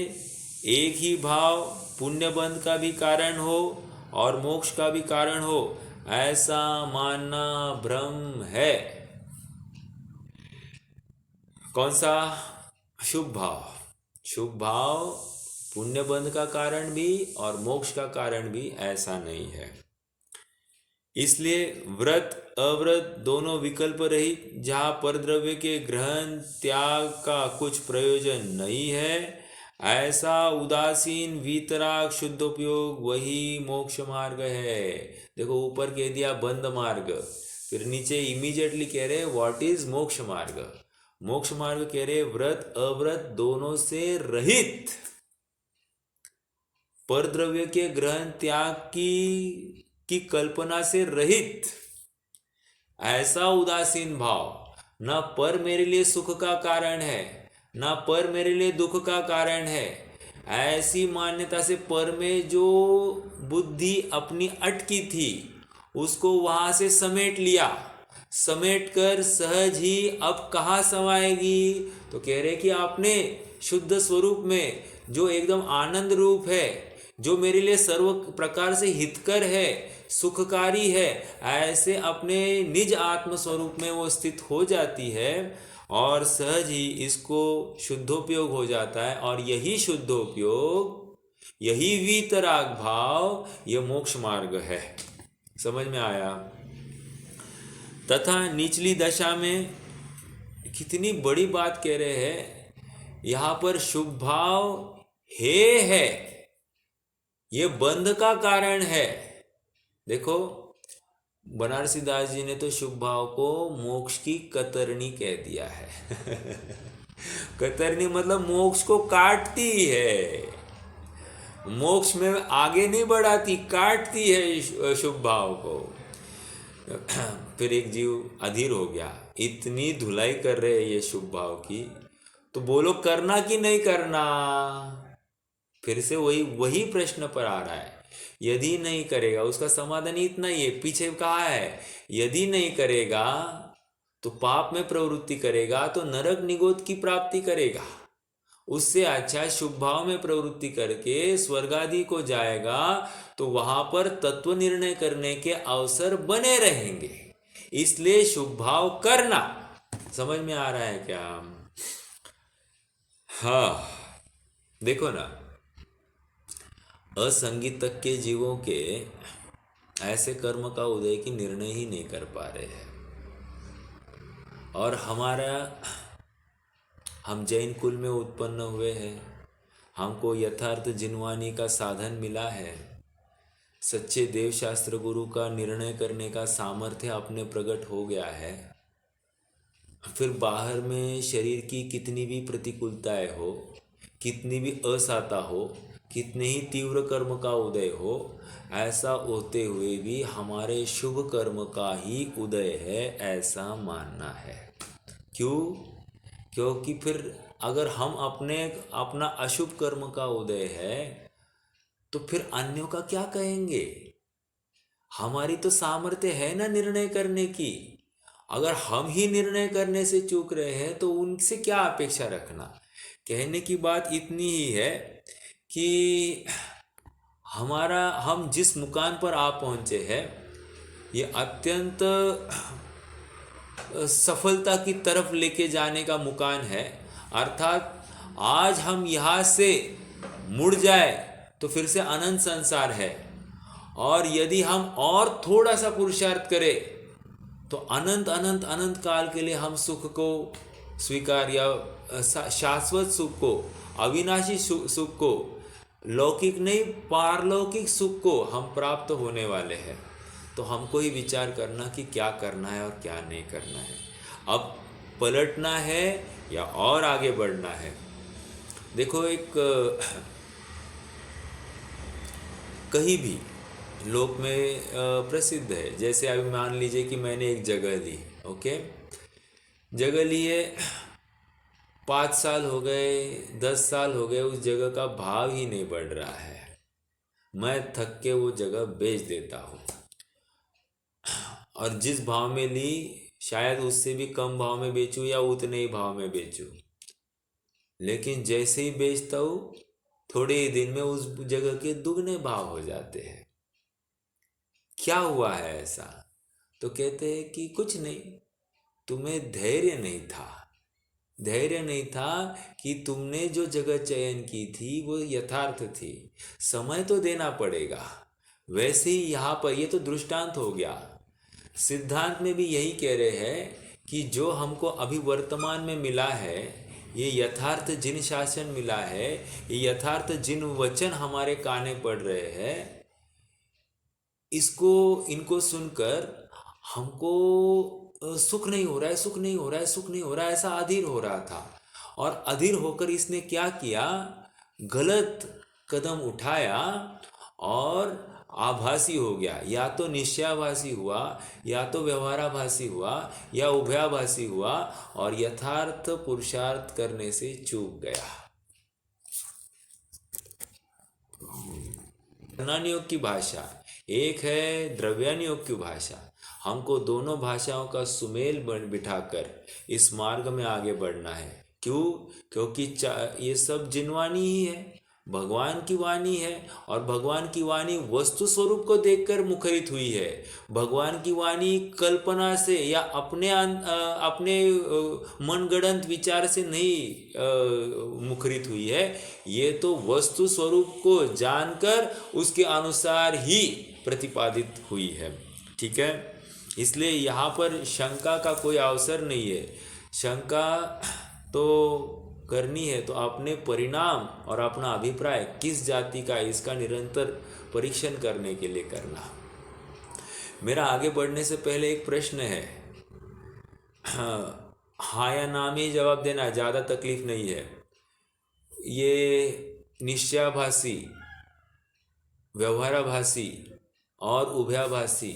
एक ही भाव पुण्य बंध का भी कारण हो और मोक्ष का भी कारण हो, ऐसा मानना भ्रम है। कौन सा? शुभ भाव। शुभ भाव पुण्य बंध का कारण भी और मोक्ष का कारण भी ऐसा नहीं है। इसलिए व्रत अव्रत दोनों विकल्प रहित, जहाँ परद्रव्य के ग्रहण त्याग का कुछ प्रयोजन नहीं है, ऐसा उदासीन वीतराग शुद्धोपयोग वही मोक्ष मार्ग है। देखो ऊपर कह दिया बंद मार्ग, फिर नीचे इमीडिएटली कह रहे व्हाट इज मोक्ष मार्ग। मोक्ष मार्ग कह रहे व्रत अव्रत दोनों से रहित, परद्रव्य के ग्रहण त्याग की कल्पना से रहित, ऐसा उदासीन भाव। न पर मेरे लिए सुख का कारण है, न पर मेरे लिए दुख का कारण है। ऐसी मान्यता से पर में जो बुद्धि अपनी अटकी थी उसको वहां से समेट लिया, समेट कर सहज ही अब कहाँ समाएगी? तो कह रहे कि आपने शुद्ध स्वरूप में जो एकदम आनंद रूप है, जो मेरे लिए सर्व प्रकार से हितकर है, सुखकारी है, ऐसे अपने निज आत्म स्वरूप में वो स्थित हो जाती है, और सहज ही इसको शुद्धोपयोग हो जाता है। और यही शुद्धोपयोग, यही वीतराग भाव, यह मोक्ष मार्ग है। समझ में आया? तथा निचली दशा में कितनी बड़ी बात कह रहे हैं, यहाँ पर शुभ भाव है, ये बंध का कारण है। देखो बनारसी दास जी ने तो शुभ भाव को मोक्ष की कतरनी कह दिया है। कतरनी मतलब मोक्ष को काटती है, मोक्ष में आगे नहीं बढ़ाती, काटती है शुभ भाव को। फिर एक जीव अधीर हो गया, इतनी धुलाई कर रहे हैं ये शुभ भाव की, तो बोलो करना कि नहीं करना? फिर से वही प्रश्न पर आ रहा है। यदि नहीं करेगा, उसका समाधान इतना ही है, पीछे कहा है यदि नहीं करेगा तो पाप में प्रवृत्ति करेगा तो नरक निगोद की प्राप्ति करेगा। उससे अच्छा शुभ भाव में प्रवृत्ति करके स्वर्ग आदि को जाएगा, तो वहां पर तत्व निर्णय करने के अवसर बने रहेंगे। इसलिए शुभ भाव करना। समझ में आ रहा है क्या? हाँ, देखो ना, असंगीतज्ञ के जीवों के ऐसे कर्म का उदय की निर्णय ही नहीं कर पा रहे हैं। और हम जैन कुल में उत्पन्न हुए हैं, हमको यथार्थ जिनवानी का साधन मिला है, सच्चे देव शास्त्र गुरु का निर्णय करने का सामर्थ्य अपने प्रकट हो गया है, फिर बाहर में शरीर की कितनी भी प्रतिकूलताएं हो, कितनी भी असहता हो, कितने ही तीव्र कर्म का उदय हो, ऐसा होते हुए भी हमारे शुभ कर्म का ही उदय है, ऐसा मानना है। क्यों? क्योंकि फिर अगर हम अपना अशुभ कर्म का उदय है तो फिर अन्यों का क्या कहेंगे? हमारी तो सामर्थ्य है ना निर्णय करने की। अगर हम ही निर्णय करने से चूक रहे हैं तो उनसे क्या अपेक्षा रखना। कहने की बात इतनी ही है कि हम जिस मुकाम पर आ पहुंचे हैं, ये अत्यंत सफलता की तरफ लेके जाने का मुकाम है। अर्थात आज हम यहाँ से मुड़ जाए तो फिर से अनंत संसार है, और यदि हम और थोड़ा सा पुरुषार्थ करें तो अनंत अनंत अनंत काल के लिए हम सुख को स्वीकार, या शाश्वत सुख को, अविनाशी सुख को, लौकिक नहीं पारलौकिक सुख को हम प्राप्त होने वाले हैं। तो हमको ही विचार करना कि क्या करना है और क्या नहीं करना है। अब पलटना है या और आगे बढ़ना है। देखो, एक कहीं भी लोक में प्रसिद्ध है, जैसे अभी मान लीजिए कि मैंने एक जगह ली, ओके, जगह ली है, 5 साल हो गए, 10 साल हो गए, उस जगह का भाव ही नहीं बढ़ रहा है। मैं थक के वो जगह बेच देता हूँ, और जिस भाव में ली शायद उससे भी कम भाव में बेचूं या उतने ही भाव में बेचूं, लेकिन जैसे ही बेचता हूँ थोड़े ही दिन में उस जगह के दुगने भाव हो जाते हैं। क्या हुआ है ऐसा? तो कहते हैं कि कुछ नहीं, तुम्हें धैर्य नहीं था। धैर्य नहीं था कि तुमने जो जगह चयन की थी वो यथार्थ थी। समय तो देना पड़ेगा। वैसे ही यहाँ पर ये तो दृष्टांत हो गया। सिद्धांत में भी यही कह रहे हैं कि जो हमको अभी वर्तमान में मिला है, ये यथार्थ जिन शासन मिला है, ये यथार्थ जिन वचन हमारे काने पड़ रहे हैं, इसको इनको सुनकर हमको सुख नहीं हो रहा है, सुख नहीं हो रहा है, सुख नहीं हो रहा है, ऐसा अधीर हो रहा था। और अधीर होकर इसने क्या किया? गलत कदम उठाया और आभासी हो गया। या तो निश्चयाभासी हुआ, या तो व्यवहाराभासी हुआ, या उभयाभासी हुआ, और यथार्थ पुरुषार्थ करने से चूक गया। योग की भाषा एक है, द्रव्यानुयोग की भाषा। हमको दोनों भाषाओं का सुमेल बिठाकर इस मार्ग में आगे बढ़ना है। क्यों? क्योंकि ये सब जिनवाणी ही है, भगवान की वाणी है, और भगवान की वाणी वस्तु स्वरूप को देखकर मुखरित हुई है। भगवान की वाणी कल्पना से या अपने मनगढ़ंत विचार से नहीं मुखरित हुई है। ये तो वस्तु स्वरूप को जानकर उसके अनुसार ही प्रतिपादित हुई है। ठीक है, इसलिए यहाँ पर शंका का कोई अवसर नहीं है। शंका तो करनी है तो अपने परिणाम और अपना अभिप्राय किस जाति का, इसका निरंतर परीक्षण करने के लिए करना। मेरा आगे बढ़ने से पहले एक प्रश्न है। हाँ या ना में जवाब देना, ज़्यादा तकलीफ नहीं है। ये निश्चयाभासी, व्यवहाराभासी और उभयाभासी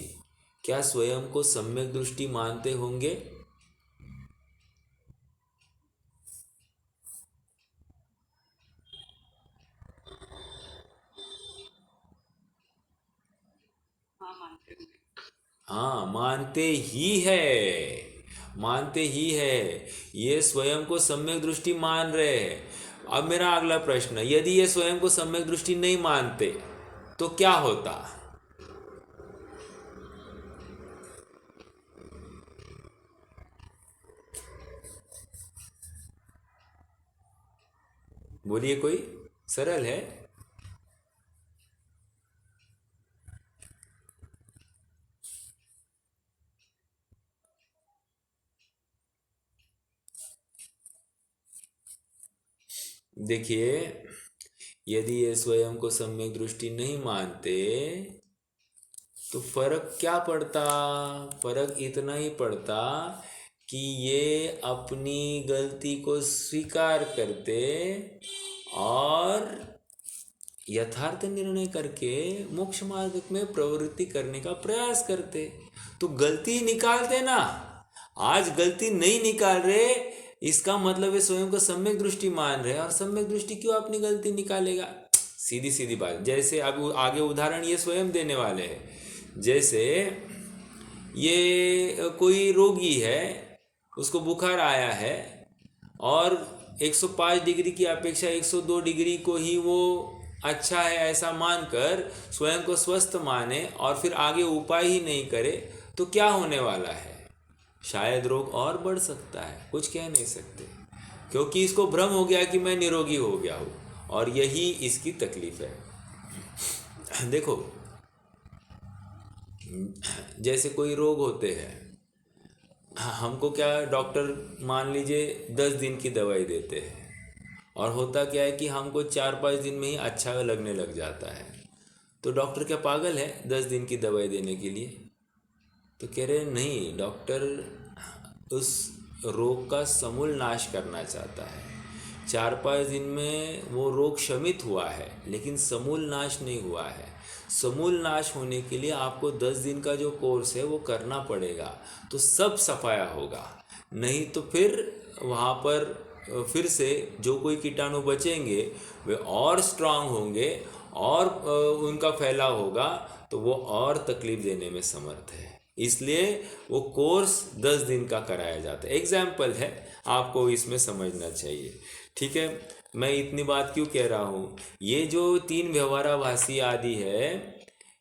क्या स्वयं को सम्यक दृष्टि मानते होंगे? हाँ, मानते ही है, मानते ही है। ये स्वयं को सम्यक दृष्टि मान रहे हैं। अब मेरा अगला प्रश्न, यदि ये स्वयं को सम्यक दृष्टि नहीं मानते तो क्या होता? बोलिए कोई, सरल है। देखिए, यदि ये स्वयं को सम्यक दृष्टि नहीं मानते तो फर्क क्या पड़ता? फर्क इतना ही पड़ता कि ये अपनी गलती को स्वीकार करते और यथार्थ निर्णय करके मोक्ष मार्ग में प्रवृत्ति करने का प्रयास करते। तो गलती निकालते ना, आज गलती नहीं निकाल रहे, इसका मतलब है स्वयं को सम्यक दृष्टि मान रहे। और सम्यक दृष्टि क्यों अपनी गलती निकालेगा? सीधी सीधी बात। जैसे अब आगे उदाहरण ये स्वयं देने वाले हैं। जैसे ये कोई रोगी है, उसको बुखार आया है और 105 डिग्री की अपेक्षा 102 डिग्री को ही वो अच्छा है ऐसा मानकर स्वयं को स्वस्थ माने और फिर आगे उपाय ही नहीं करे, तो क्या होने वाला है? शायद रोग और बढ़ सकता है, कुछ कह नहीं सकते, क्योंकि इसको भ्रम हो गया कि मैं निरोगी हो गया हूँ। और यही इसकी तकलीफ है। देखो, जैसे कोई रोग होते हैं, हमको क्या डॉक्टर मान लीजिए 10 दिन की दवाई देते हैं, और होता क्या है कि हमको 4-5 दिन में ही अच्छा लगने लग जाता है। तो डॉक्टर क्या पागल है 10 दिन की दवाई देने के लिए? तो कह रहे नहीं, डॉक्टर उस रोग का समूल नाश करना चाहता है। 4-5 दिन में वो रोग शमित हुआ है, लेकिन समूल नाश नहीं हुआ है। समूल नाश होने के लिए आपको 10 दिन का जो कोर्स है वो करना पड़ेगा, तो सब सफाया होगा। नहीं तो फिर वहाँ पर फिर से जो कोई कीटाणु बचेंगे वे और स्ट्रांग होंगे और उनका फैलाव होगा, तो वो और तकलीफ देने में समर्थ है। इसलिए वो कोर्स 10 दिन का कराया जाता है। एग्जाम्पल है, आपको इसमें समझना चाहिए। ठीक है, मैं इतनी बात क्यों कह रहा हूँ? ये जो 3 व्यवहाराभासी आदि है,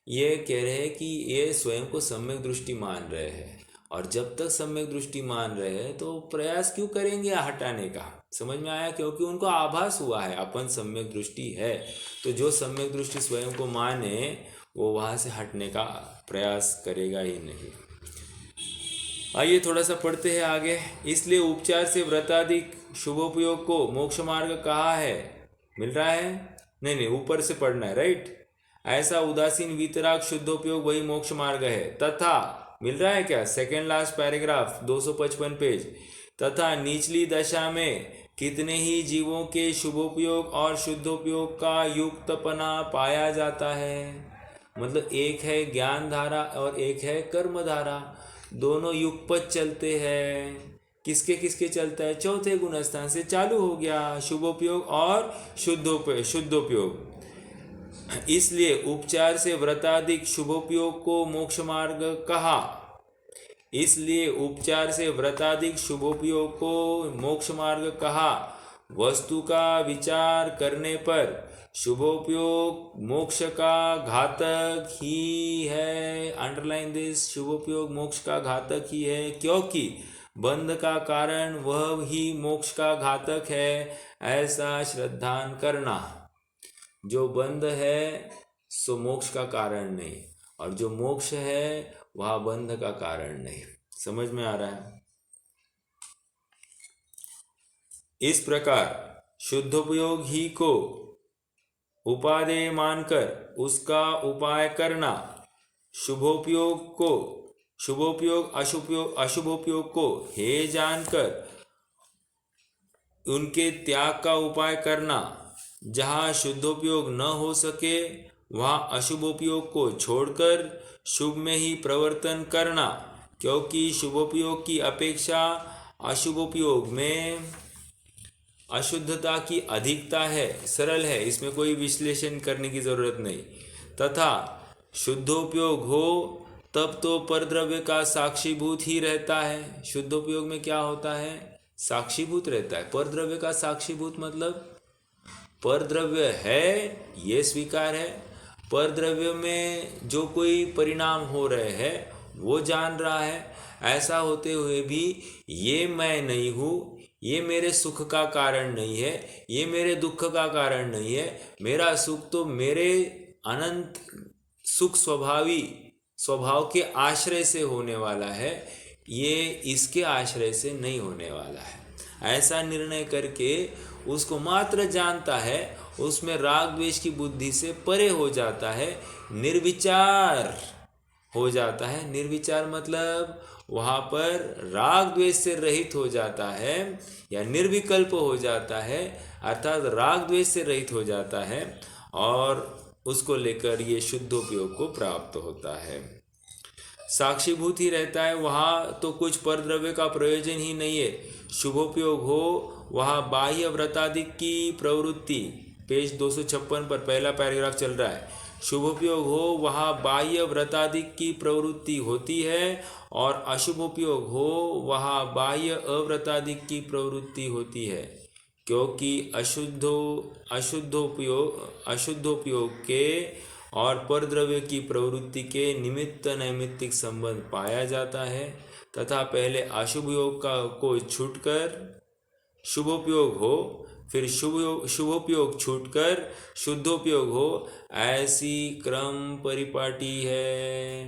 ये कह रहे हैं कि ये स्वयं को सम्यक दृष्टि मान रहे हैं, और जब तक सम्यक दृष्टि मान रहे हैं तो प्रयास क्यों करेंगे हटाने का? समझ में आया? क्योंकि उनको आभास हुआ है अपन सम्यक दृष्टि है। तो जो सम्यक दृष्टि स्वयं को माने वो वहाँ से हटने का प्रयास करेगा ही नहीं। आइए थोड़ा सा पढ़ते हैं आगे। इसलिए उपचार से व्रताधिक शुभोपयोग को मोक्ष मार्ग कहा है। मिल रहा है? नहीं, ऊपर से पढ़ना है, राइट। ऐसा उदासीन वितराग शुद्धोपयोग वही मोक्ष मार्ग है। तथा, मिल रहा है क्या? Second last paragraph, 255 page. तथा निचली दशा में कितने ही जीवों के शुभोपयोग और शुद्धोपयोग का युक्तपना पाया जाता है। मतलब एक है ज्ञान धारा और एक है कर्म धारा, दोनों युगपथ चलते हैं। किसके किसके चलता है? चौथे गुणस्थान से चालू हो गया, शुभोपयोग और शुद्धोपयोग। इसलिए उपचार से व्रताधिक शुभोपयोग को मोक्ष मार्ग कहा। इसलिए उपचार से व्रताधिक शुभोपयोग को मोक्ष मार्ग कहा। वस्तु का विचार करने पर शुभोपयोग मोक्ष का घातक ही है। अंडरलाइन दिस, शुभोपयोग मोक्ष का घातक ही है, क्योंकि बंध का कारण वह ही मोक्ष का घातक है, ऐसा श्रद्धान करना। जो बंध है सो मोक्ष का कारण नहीं, और जो मोक्ष है वह बंध का कारण नहीं। समझ में आ रहा है? इस प्रकार शुद्धोपयोग ही को उपादेय मानकर उसका उपाय करना, शुभोपयोग अशुभोपयोग को हे जानकर उनके त्याग का उपाय करना, जहाँ शुद्धोपयोग न हो सके वहाँ अशुभोपयोग को छोड़कर शुभ में ही प्रवर्तन करना, क्योंकि शुभोपयोग की अपेक्षा अशुभोपयोग में अशुद्धता की अधिकता है। सरल है, इसमें कोई विश्लेषण करने की जरूरत नहीं। तथा शुद्धोपयोग हो तब तो परद्रव्य का साक्षीभूत ही रहता है। शुद्धोपयोग में क्या होता है? साक्षीभूत रहता है। परद्रव्य का साक्षीभूत मतलब परद्रव्य है ये स्वीकार है, परद्रव्य में जो कोई परिणाम हो रहे हैं वो जान रहा है। ऐसा होते हुए भी ये मैं नहीं हूँ, ये मेरे सुख का कारण नहीं है, ये मेरे दुख का कारण नहीं है। मेरा सुख तो मेरे अनंत सुख स्वभाव के आश्रय से होने वाला है, ये इसके आश्रय से नहीं होने वाला है। ऐसा निर्णय करके उसको मात्र जानता है, उसमें राग द्वेष की बुद्धि से परे हो जाता है, निर्विचार हो जाता है। निर्विचार मतलब वहाँ पर राग द्वेष से रहित हो जाता है या निर्विकल्प हो जाता है, अर्थात राग द्वेष से रहित हो जाता है और उसको लेकर ये शुद्धोपयोग को प्राप्त होता है। साक्षीभूत ही रहता है, वहाँ तो कुछ परद्रव्य का प्रयोजन ही नहीं है। शुभोपयोग हो वहाँ बाह्य व्रतादि की प्रवृत्ति, पेज 256 पर पहला पैराग्राफ चल रहा है। शुभोपयोग हो वहाँ बाह्य व्रतादि की प्रवृत्ति होती है और अशुभोपयोग हो वहाँ बाह्य अव्रतादि की प्रवृत्ति होती है, क्योंकि अशुद्धोपयोग के और परद्रव्य की प्रवृत्ति के निमित्त नैमित्तिक संबंध पाया जाता है तथा पहले अशुभ योग को छूटकर शुभोपयोग हो, फिर शुभोपयोग छूटकर शुद्धोपयोग हो, ऐसी क्रम परिपाटी है।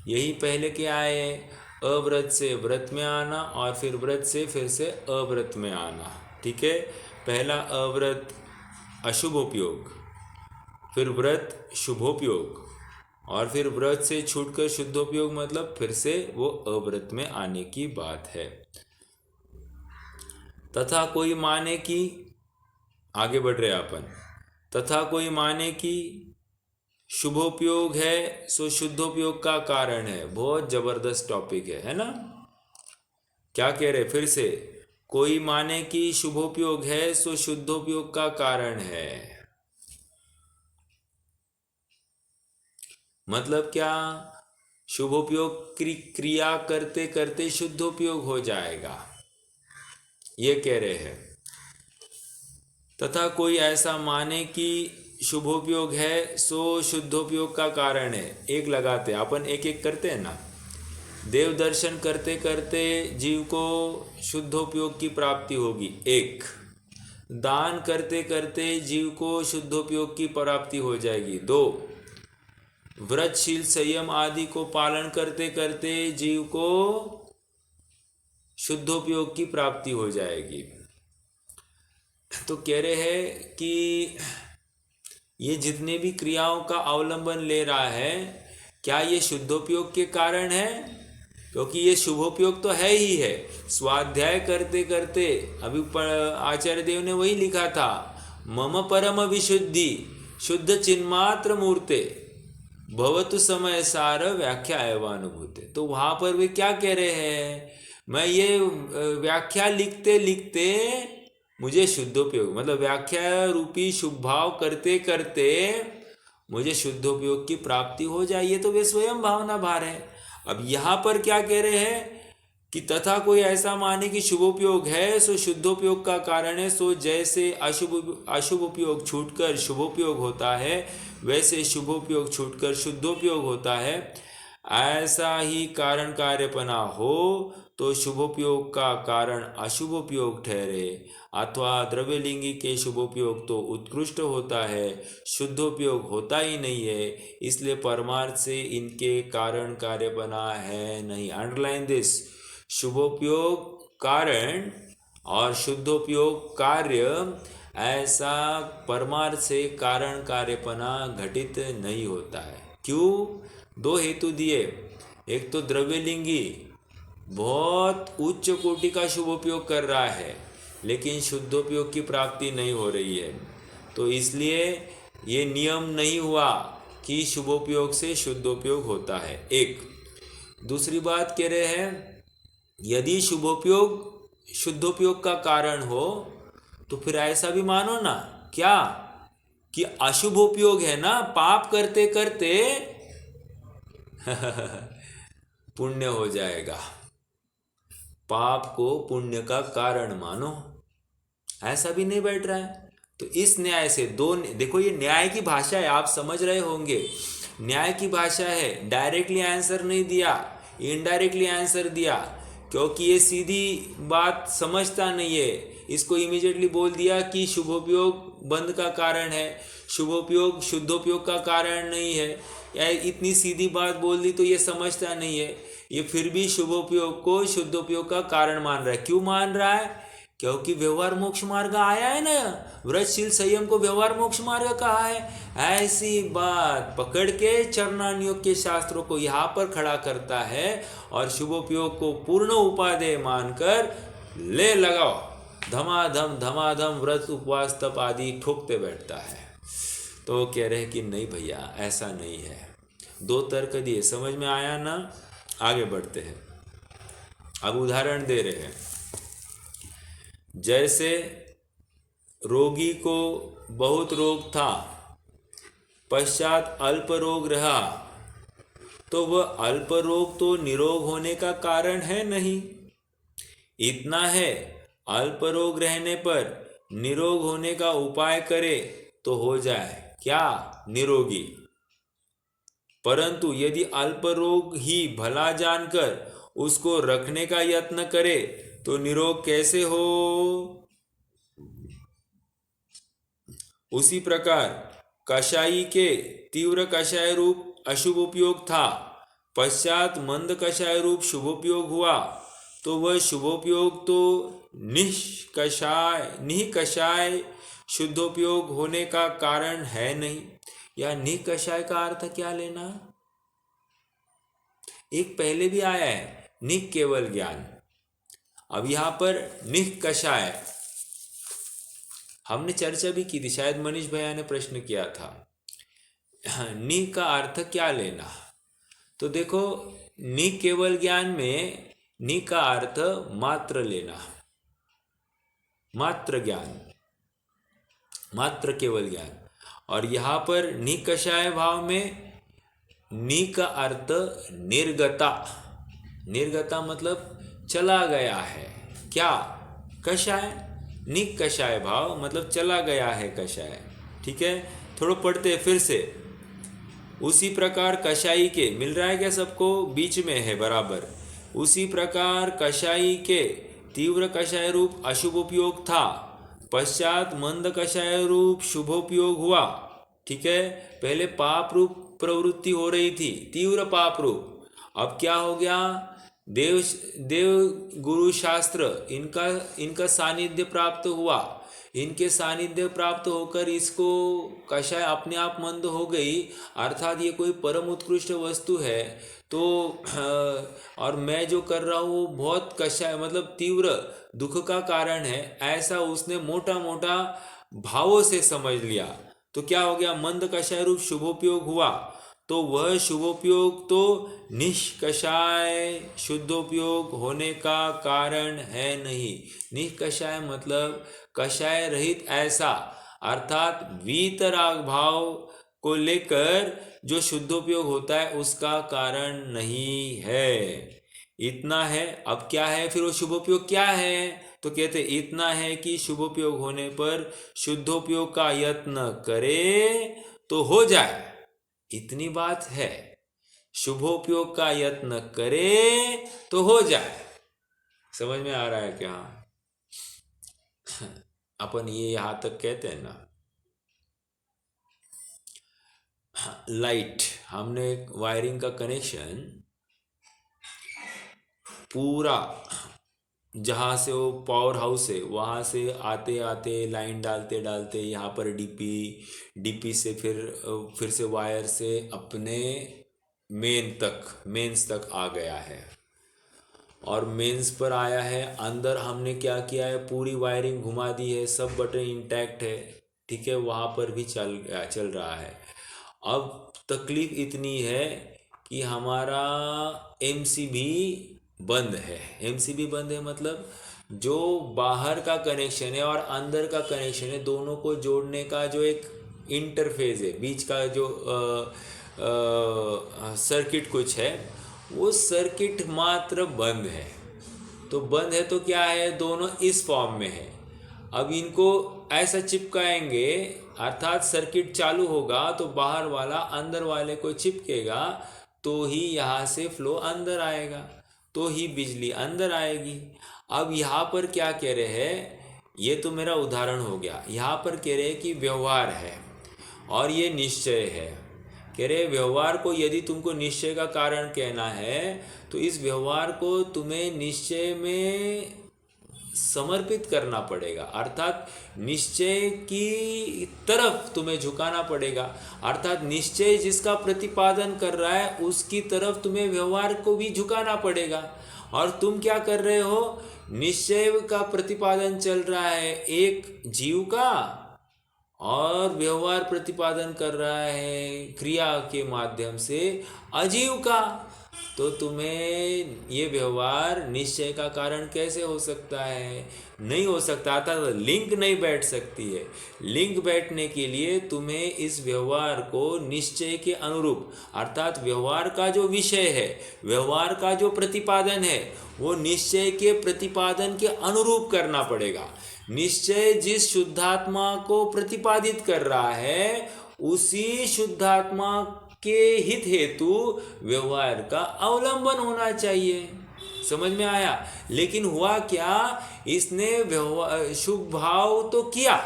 यही पहले क्या है, अव्रत से व्रत में आना और फिर व्रत से फिर से अव्रत में आना। ठीक है, पहला अव्रत अशुभोपयोग, फिर व्रत शुभोपयोग और फिर व्रत से छूटकर शुद्धोपयोग, मतलब फिर से वो अव्रत में आने की बात है। तथा कोई माने कि, आगे बढ़ रहे अपन, तथा कोई माने कि शुभोपयोग है सो शुद्धोपयोग का कारण है। बहुत जबरदस्त टॉपिक है ना। क्या कह रहे फिर से, कोई माने कि शुभोपयोग है सो शुद्धोपयोग का कारण है, मतलब क्या, शुभोपयोग क्रिया करते करते शुद्धोपयोग हो जाएगा, ये कह रहे हैं। तथा कोई ऐसा माने कि शुभोपयोग है सो शुद्धोपयोग का कारण है। एक लगाते अपन, एक एक करते हैं ना। देव दर्शन करते करते जीव को शुद्धोपयोग की प्राप्ति होगी, एक। दान करते करते जीव को शुद्धोपयोग की प्राप्ति हो जाएगी, दो। व्रतशील संयम आदि को पालन करते करते जीव को शुद्धोपयोग की प्राप्ति हो जाएगी। तो कह रहे हैं कि ये जितने भी क्रियाओं का अवलंबन ले रहा है, क्या ये शुद्धोपयोग के कारण है? क्योंकि ये शुभोपयोग तो है ही है। स्वाध्याय करते करते अभी आचार्य देव ने वही लिखा था, मम परम विशुद्धि शुद्ध चिन्मात्र मूर्ते भवतु समय सार व्याख्या एवानुभूते। तो वहां पर वे क्या कह रहे हैं, मैं ये व्याख्या लिखते लिखते मुझे शुद्धोपयोग, मतलब व्याख्या रूपी शुभ भाव करते करते मुझे शुद्धोपयोग की प्राप्ति हो जाए, ये तो वे स्वयं भावना भार है। अब यहाँ पर क्या कह रहे हैं कि तथा कोई ऐसा माने कि शुभोपयोग है सो शुद्धोपयोग का कारण है, सो जैसे अशुभ उपयोग छूटकर शुभोपयोग होता है वैसे शुभोपयोग छूटकर शुद्धोपयोग होता है। ऐसा ही कारण कार्यपना हो तो शुभोपयोग का कारण अशुभोपयोग ठहरे, अथवा द्रव्यलिंगी के शुभोपयोग तो उत्कृष्ट होता है, शुद्धोपयोग होता ही नहीं है, इसलिए परमार्थ से इनके कारण कार्यपना है नहीं। अंडरलाइन दिस, शुभोपयोग कारण और शुद्धोपयोग कार्य, ऐसा परमार्थ से कारण कार्यपना घटित नहीं होता है। क्यों? दो हेतु दिए। एक तो द्रव्यलिंगी बहुत उच्च कोटि का शुभोपयोग कर रहा है लेकिन शुद्धोपयोग की प्राप्ति नहीं हो रही है, तो इसलिए ये नियम नहीं हुआ कि शुभोपयोग से शुद्धोपयोग होता है, एक। दूसरी बात कह रहे हैं, यदि शुभोपयोग शुद्धोपयोग का कारण हो तो फिर ऐसा भी मानो ना, क्या, कि अशुभोपयोग है ना, पाप करते करते पुण्य हो जाएगा, पाप को पुण्य का कारण मानो, ऐसा भी नहीं बैठ रहा है। तो इस न्याय से दो, देखो ये न्याय की भाषा है, आप समझ रहे होंगे, न्याय की भाषा है। डायरेक्टली आंसर नहीं दिया, इनडायरेक्टली आंसर दिया, क्योंकि ये सीधी बात समझता नहीं है। इसको इमीडिएटली बोल दिया कि शुभोपयोग बंध का कारण है, शुभोपयोग शुद्धोपयोग का कारण नहीं है, या इतनी सीधी बात बोल दी तो ये समझता नहीं है। ये फिर भी शुभोपयोग को शुद्धोपयोग का कारण मान रहा है। क्यों मान रहा है? क्योंकि व्यवहार मोक्ष मार्ग आया है ना, व्रतशील संयम को व्यवहार मोक्ष मार्ग कहा है। ऐसी बात पकड़ के चरणान्योग के शास्त्रों को यहाँ पर खड़ा करता है और शुभोपयोग को पूर्ण उपादेय मानकर ले लगाओ, धमाधम व्रत उपवास तप आदि ठोकते बैठता है। तो कह रहे कि नहीं भैया ऐसा नहीं है। दो तर्क दिए, समझ में आया ना? आगे बढ़ते हैं। अब उदाहरण दे रहे हैं। जैसे रोगी को बहुत रोग था, पश्चात अल्प रोग रहा, तो वह अल्प रोग तो निरोग होने का कारण है नहीं। इतना है, अल्प रोग रहने पर निरोग होने का उपाय करे तो हो जाए क्या? निरोगी। परंतु यदि अल्प रोग ही भला जानकर उसको रखने का यत्न करे तो निरोग कैसे हो? उसी प्रकार कषाई के तीव्र कषाय रूप अशुभ उपयोग था, पश्चात मंद कषाय रूप शुभोपयोग हुआ, तो वह शुभोपयोग तो निकषाय शुद्धोपयोग होने का कारण है नहीं। या निकषाय का अर्थ क्या लेना? एक पहले भी आया है, निक केवल ज्ञान। अब यहां पर निकषाय हमने चर्चा भी की थी, शायद मनीष भैया ने प्रश्न किया था, नि का अर्थ क्या लेना? तो देखो, नि केवल ज्ञान में नि का अर्थ मात्र लेना, मात्र ज्ञान, मात्र केवल ज्ञान। और यहां पर निकषाय भाव में नि का अर्थ निर्गता, निर्गता मतलब चला गया है। क्या? कषाय। निकषाय भाव मतलब चला गया है कषाय। ठीक है, थोड़ा पढ़ते हैं फिर से। उसी प्रकार कषाई के, मिल रहा है क्या सबको? बीच में है बराबर। उसी प्रकार कषाई के तीव्र कषाय रूप अशुभ उपयोग था, पश्चात मंद कषाय रूप शुभोपयोग हुआ। ठीक है, पहले पाप रूप प्रवृत्ति हो रही थी, तीव्र पाप रूप। अब क्या हो गया? देव गुरु शास्त्र इनका सानिध्य प्राप्त हुआ। इनके सानिध्य प्राप्त होकर इसको कषाय अपने आप मंद हो गई, अर्थात ये कोई परम उत्कृष्ट वस्तु है। तो और मैं जो कर रहा हूँ वो बहुत कषाय मतलब तीव्र दुख का कारण है, ऐसा उसने मोटा मोटा भावों से समझ लिया। तो क्या हो गया? मंद कषाय रूप शुभोपयोग हुआ, तो वह शुभोपयोग तो निष्कषाय शुद्धोपयोग होने का कारण है नहीं। निष्कषाय मतलब कषाय रहित ऐसा, अर्थात वीतराग भाव को लेकर जो शुद्धोपयोग होता है उसका कारण नहीं है। इतना है। अब क्या है फिर वो शुभोपयोग क्या है? तो कहते इतना है कि शुभोपयोग होने पर शुद्धोपयोग का यत्न करे तो हो जाए। इतनी बात है, शुभोपयोग का यत्न करे तो हो जाए। समझ में आ रहा है क्या? अपन ये यहां तक कहते हैं ना, लाइट, हमने वायरिंग का कनेक्शन पूरा जहाँ से वो पावर हाउस है वहाँ से आते आते लाइन डालते डालते यहाँ पर डीपी से फिर से वायर से अपने मेंस तक आ गया है। और मेंस पर आया है, अंदर हमने क्या किया है, पूरी वायरिंग घुमा दी है, सब बटन इंटैक्ट है। ठीक है, वहाँ पर भी चल रहा है। अब तकलीफ इतनी है कि हमारा एमसीबी बंद है। एमसीबी बंद है मतलब जो बाहर का कनेक्शन है और अंदर का कनेक्शन है, दोनों को जोड़ने का जो एक इंटरफेस है, बीच का जो सर्किट कुछ है, वो सर्किट मात्र बंद है। तो बंद है तो क्या है, दोनों इस फॉर्म में है। अब इनको ऐसा चिपकाएंगे, अर्थात सर्किट चालू होगा तो बाहर वाला अंदर वाले को चिपकेगा, तो ही यहाँ से फ्लो अंदर आएगा, तो ही बिजली अंदर आएगी। अब यहाँ पर क्या कह रहे हैं, ये तो मेरा उदाहरण हो गया। यहाँ पर कह रहे हैं कि व्यवहार है और ये निश्चय है। कह रहे व्यवहार को यदि तुमको निश्चय का कारण कहना है तो इस व्यवहार को तुम्हें निश्चय में समर्पित करना पड़ेगा, अर्थात निश्चय की तरफ तुम्हें झुकाना पड़ेगा, अर्थात निश्चय जिसका प्रतिपादन कर रहा है उसकी तरफ तुम्हें व्यवहार को भी झुकाना पड़ेगा। और तुम क्या कर रहे हो, निश्चय का प्रतिपादन चल रहा है एक जीव का, और व्यवहार प्रतिपादन कर रहा है क्रिया के माध्यम से अजीव का। तो तुम्हें ये व्यवहार निश्चय का कारण कैसे हो सकता है? नहीं हो सकता, अर्थात लिंक नहीं बैठ सकती है। लिंक बैठने के लिए तुम्हें इस व्यवहार को निश्चय के अनुरूप, अर्थात व्यवहार का जो विषय है, व्यवहार का जो प्रतिपादन है, वो निश्चय के प्रतिपादन के अनुरूप करना पड़ेगा। निश्चय जिस शुद्धात्मा को प्रतिपादित कर रहा है उसी शुद्धात्मा के हित हेतु व्यवहार का अवलंबन होना चाहिए। समझ में आया? लेकिन हुआ क्या, इसने व्यवहार शुभ भाव तो किया,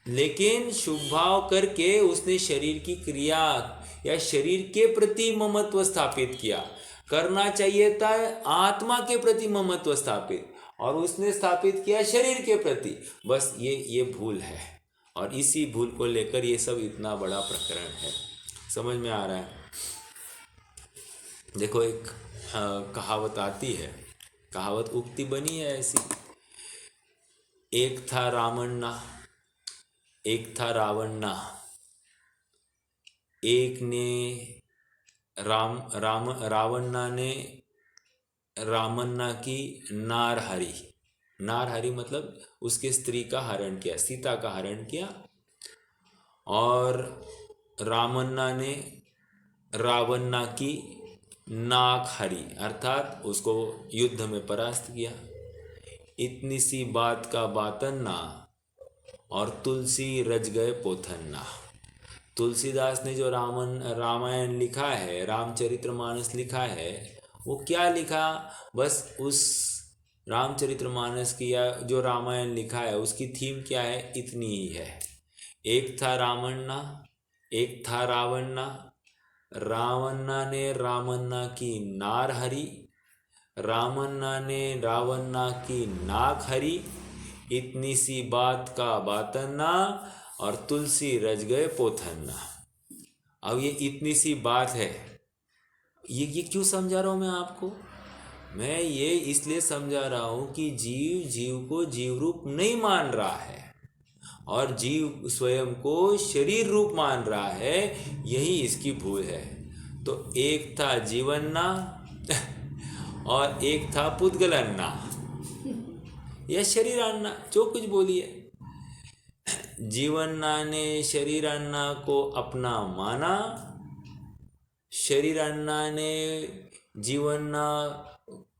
लेकिन शुभ भाव करके उसने शरीर की क्रिया या शरीर के प्रति ममत्व स्थापित किया। करना चाहिए था आत्मा के प्रति ममत्व स्थापित, और उसने स्थापित किया शरीर के प्रति। बस ये भूल है, और इसी भूल को लेकर ये सब इतना बड़ा प्रकरण है। समझ में आ रहा है? देखो, एक कहावत आती है, कहावत उक्ति बनी है ऐसी, एक था रावणना, एक था रावणना, एक ने रावणना ने रामन्ना की नारहरी, नारहरी मतलब उसके स्त्री का हरण किया, सीता का हरण किया, और रामन्ना ने रावन्ना की नाक हरी, अर्थात उसको युद्ध में परास्त किया। इतनी सी बात का बातन्ना, और तुलसी रच गए पोथन्ना। तुलसीदास ने जो रामायण लिखा है, रामचरितमानस लिखा है, वो क्या लिखा? बस उस रामचरितमानस की या जो रामायण लिखा है उसकी थीम क्या है, इतनी ही है। एक था रावणना, एक था रावणना, रावणना ने रामन्ना की नार हरी, रामन्ना ने रावणना की नाक हरी, इतनी सी बात का बातन्ना, और तुलसी रच गए पोथन्ना। अब ये इतनी सी बात है, ये क्यों समझा रहा हूँ मैं आपको? मैं ये इसलिए समझा रहा हूँ कि जीव जीव को जीव रूप नहीं मान रहा है, और जीव स्वयं को शरीर रूप मान रहा है, यही इसकी भूल है। तो एक था जीवन्ना और एक था पुद्गलन्ना, या शरीरान्ना, जो कुछ बोलिए। जीवन्ना ने शरीरान्ना को अपना माना, शरीरान्ना ने जीवन्ना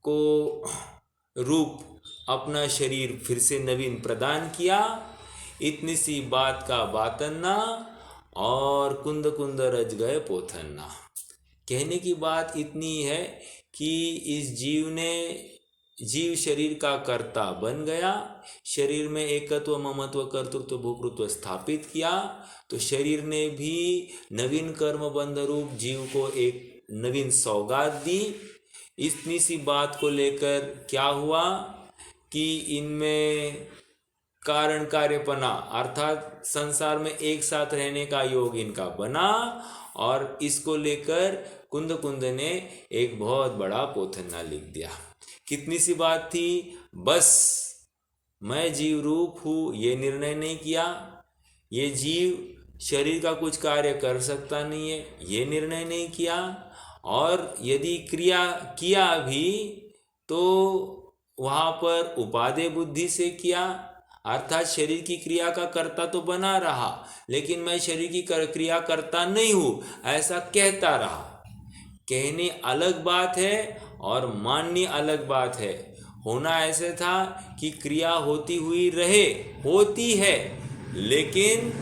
को रूप अपना शरीर फिर से नवीन प्रदान किया। इतनी सी बात का बातन्ना, और कुंद कुंद रच गए पोथन्ना। कहने की बात इतनी है कि इस जीव शरीर का कर्ता बन गया, शरीर में एकत्व ममत्व कर्तृत्व भोक्तृत्व स्थापित किया, तो शरीर ने भी नवीन कर्म बंध रूप जीव को एक नवीन सौगात दी। इतनी सी बात को लेकर क्या हुआ कि इनमें कारण कार्यपना, अर्थात संसार में एक साथ रहने का योग इनका बना, और इसको लेकर कुंद कुंद ने एक बहुत बड़ा पोथन्ना लिख दिया। कितनी सी बात थी, बस मैं जीव रूप हूँ ये निर्णय नहीं किया, ये जीव शरीर का कुछ कार्य कर सकता नहीं है ये निर्णय नहीं किया, और यदि क्रिया किया भी तो वहाँ पर उपादेय बुद्धि से किया, अर्थात शरीर की क्रिया का कर्ता तो बना रहा, लेकिन मैं शरीर की क्रिया करता नहीं हूँ ऐसा कहता रहा। कहने अलग बात है और माननी अलग बात है। होना ऐसे था कि क्रिया होती हुई रहे, होती है, लेकिन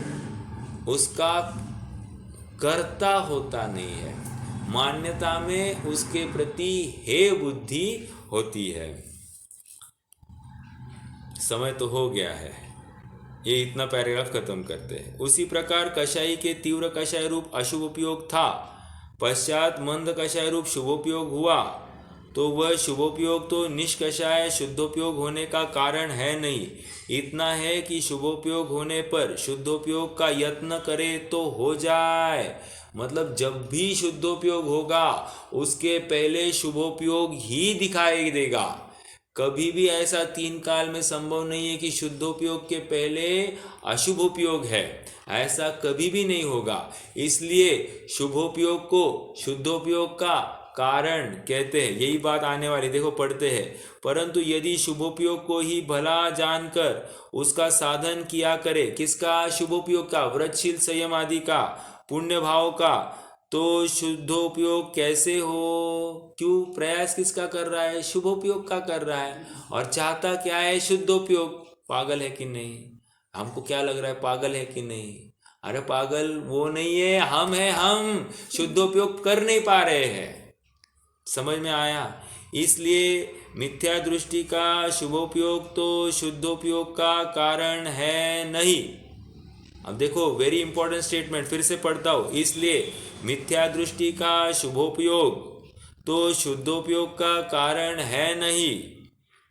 उसका कर्ता होता नहीं है। मान्यता में उसके प्रति हे बुद्धि होती है। समय तो हो गया है, ये इतना पैराग्राफ खत्म करते हैं। उसी प्रकार कषाई के तीव्र कषाय रूप अशुभ उपयोग था, पश्चात मंद कषाय रूप शुभ उपयोग हुआ, तो वह शुभोपयोग तो निष्कषाय शुद्धोपयोग होने का कारण है नहीं। इतना है कि शुभोपयोग होने पर शुद्धोपयोग का यत्न करे तो हो जाए। मतलब जब भी शुद्धोपयोग होगा उसके पहले शुभोपयोग ही दिखाई देगा। कभी भी ऐसा तीन काल में संभव नहीं है कि शुद्धोपयोग के पहले अशुभोपयोग है, ऐसा कभी भी नहीं होगा। इसलिए शुभोपयोग को शुद्धोपयोग का कारण कहते हैं। यही बात आने वाली, देखो पढ़ते हैं। परंतु यदि शुभोपयोग को ही भला जानकर उसका साधन किया करे, किसका? शुभोपयोग का, व्रतशील संयम आदि का, पुण्य भाव का, तो शुद्धोपयोग कैसे हो? क्यों? प्रयास किसका कर रहा है? शुभोपयोग का कर रहा है। और चाहता क्या है? शुद्धोपयोग। पागल है कि नहीं? हमको क्या लग रहा है, पागल है कि नहीं? अरे पागल वो नहीं है, हम है। हम शुद्धोपयोग कर नहीं पा रहे हैं। समझ में आया? इसलिए मिथ्या दृष्टि का शुभोपयोग तो शुद्धोपयोग का कारण है नहीं। अब देखो, वेरी इंपॉर्टेंट स्टेटमेंट, फिर से पढ़ता हूं। इसलिए मिथ्या दृष्टि का शुभोपयोग तो शुद्धोपयोग का कारण है नहीं।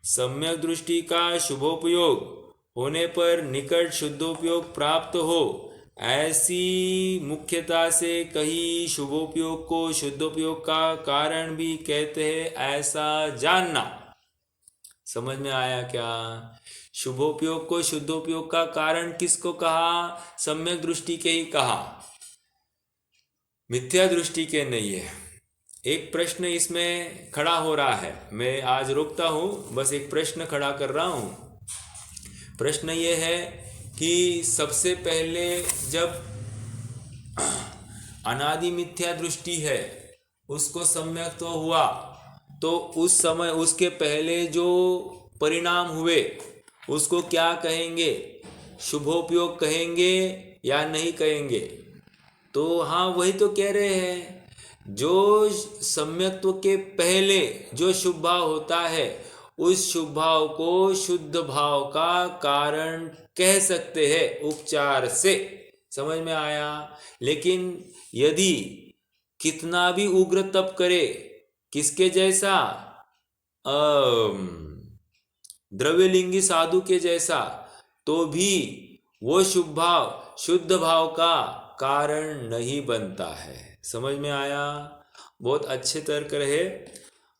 सम्यक दृष्टि का शुभोपयोग होने पर निकट शुद्धोपयोग प्राप्त हो, ऐसी मुख्यता से कही शुभोपयोग को शुद्धोपयोग का कारण भी कहते हैं, ऐसा जानना। समझ में आया क्या? शुभोपयोग को शुद्धोपयोग का कारण किसको कहा? सम्यक दृष्टि के ही कहा, मिथ्या दृष्टि के नहीं है। एक प्रश्न इसमें खड़ा हो रहा है, मैं आज रोकता हूँ, बस एक प्रश्न खड़ा कर रहा हूँ। प्रश्न ये है कि सबसे पहले जब अनादि मिथ्या दृष्टि है उसको सम्यक्त्व हुआ, तो उस समय उसके पहले जो परिणाम हुए उसको क्या कहेंगे? शुभोपयोग कहेंगे या नहीं कहेंगे? तो हाँ, वही तो कह रहे हैं। जो सम्यक्त्व के पहले जो शुभ भाव होता है, उस शुभ भाव को शुद्ध भाव का कारण कह सकते हैं उपचार से। समझ में आया? लेकिन यदि कितना भी उग्र तप करे, किसके जैसा? द्रव्यलिंगी साधु के जैसा, तो भी वो शुभ भाव शुद्ध भाव का कारण नहीं बनता है। समझ में आया? बहुत अच्छे तर्क रहे,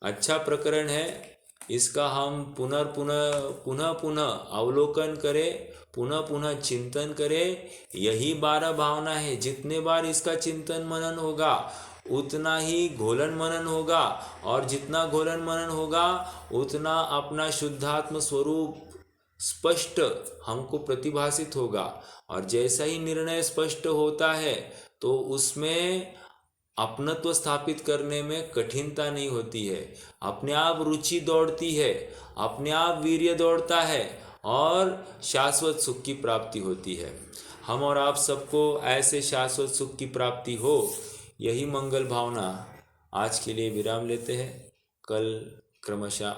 अच्छा प्रकरण है। इसका हम पुनः अवलोकन करें, पुनः चिंतन करें। यही 12 भावना है। जितने बार इसका चिंतन मनन होगा उतना ही घोलन मनन होगा, और जितना घोलन मनन होगा उतना अपना शुद्धात्म स्वरूप स्पष्ट हमको प्रतिभासित होगा। और जैसा ही निर्णय स्पष्ट होता है तो उसमें अपनत्व स्थापित करने में कठिनता नहीं होती है। अपने आप रुचि दौड़ती है, अपने आप वीर्य दौड़ता है, और शाश्वत सुख की प्राप्ति होती है। हम और आप सबको ऐसे शाश्वत सुख की प्राप्ति हो, यही मंगल भावना। आज के लिए विराम लेते हैं, कल क्रमशः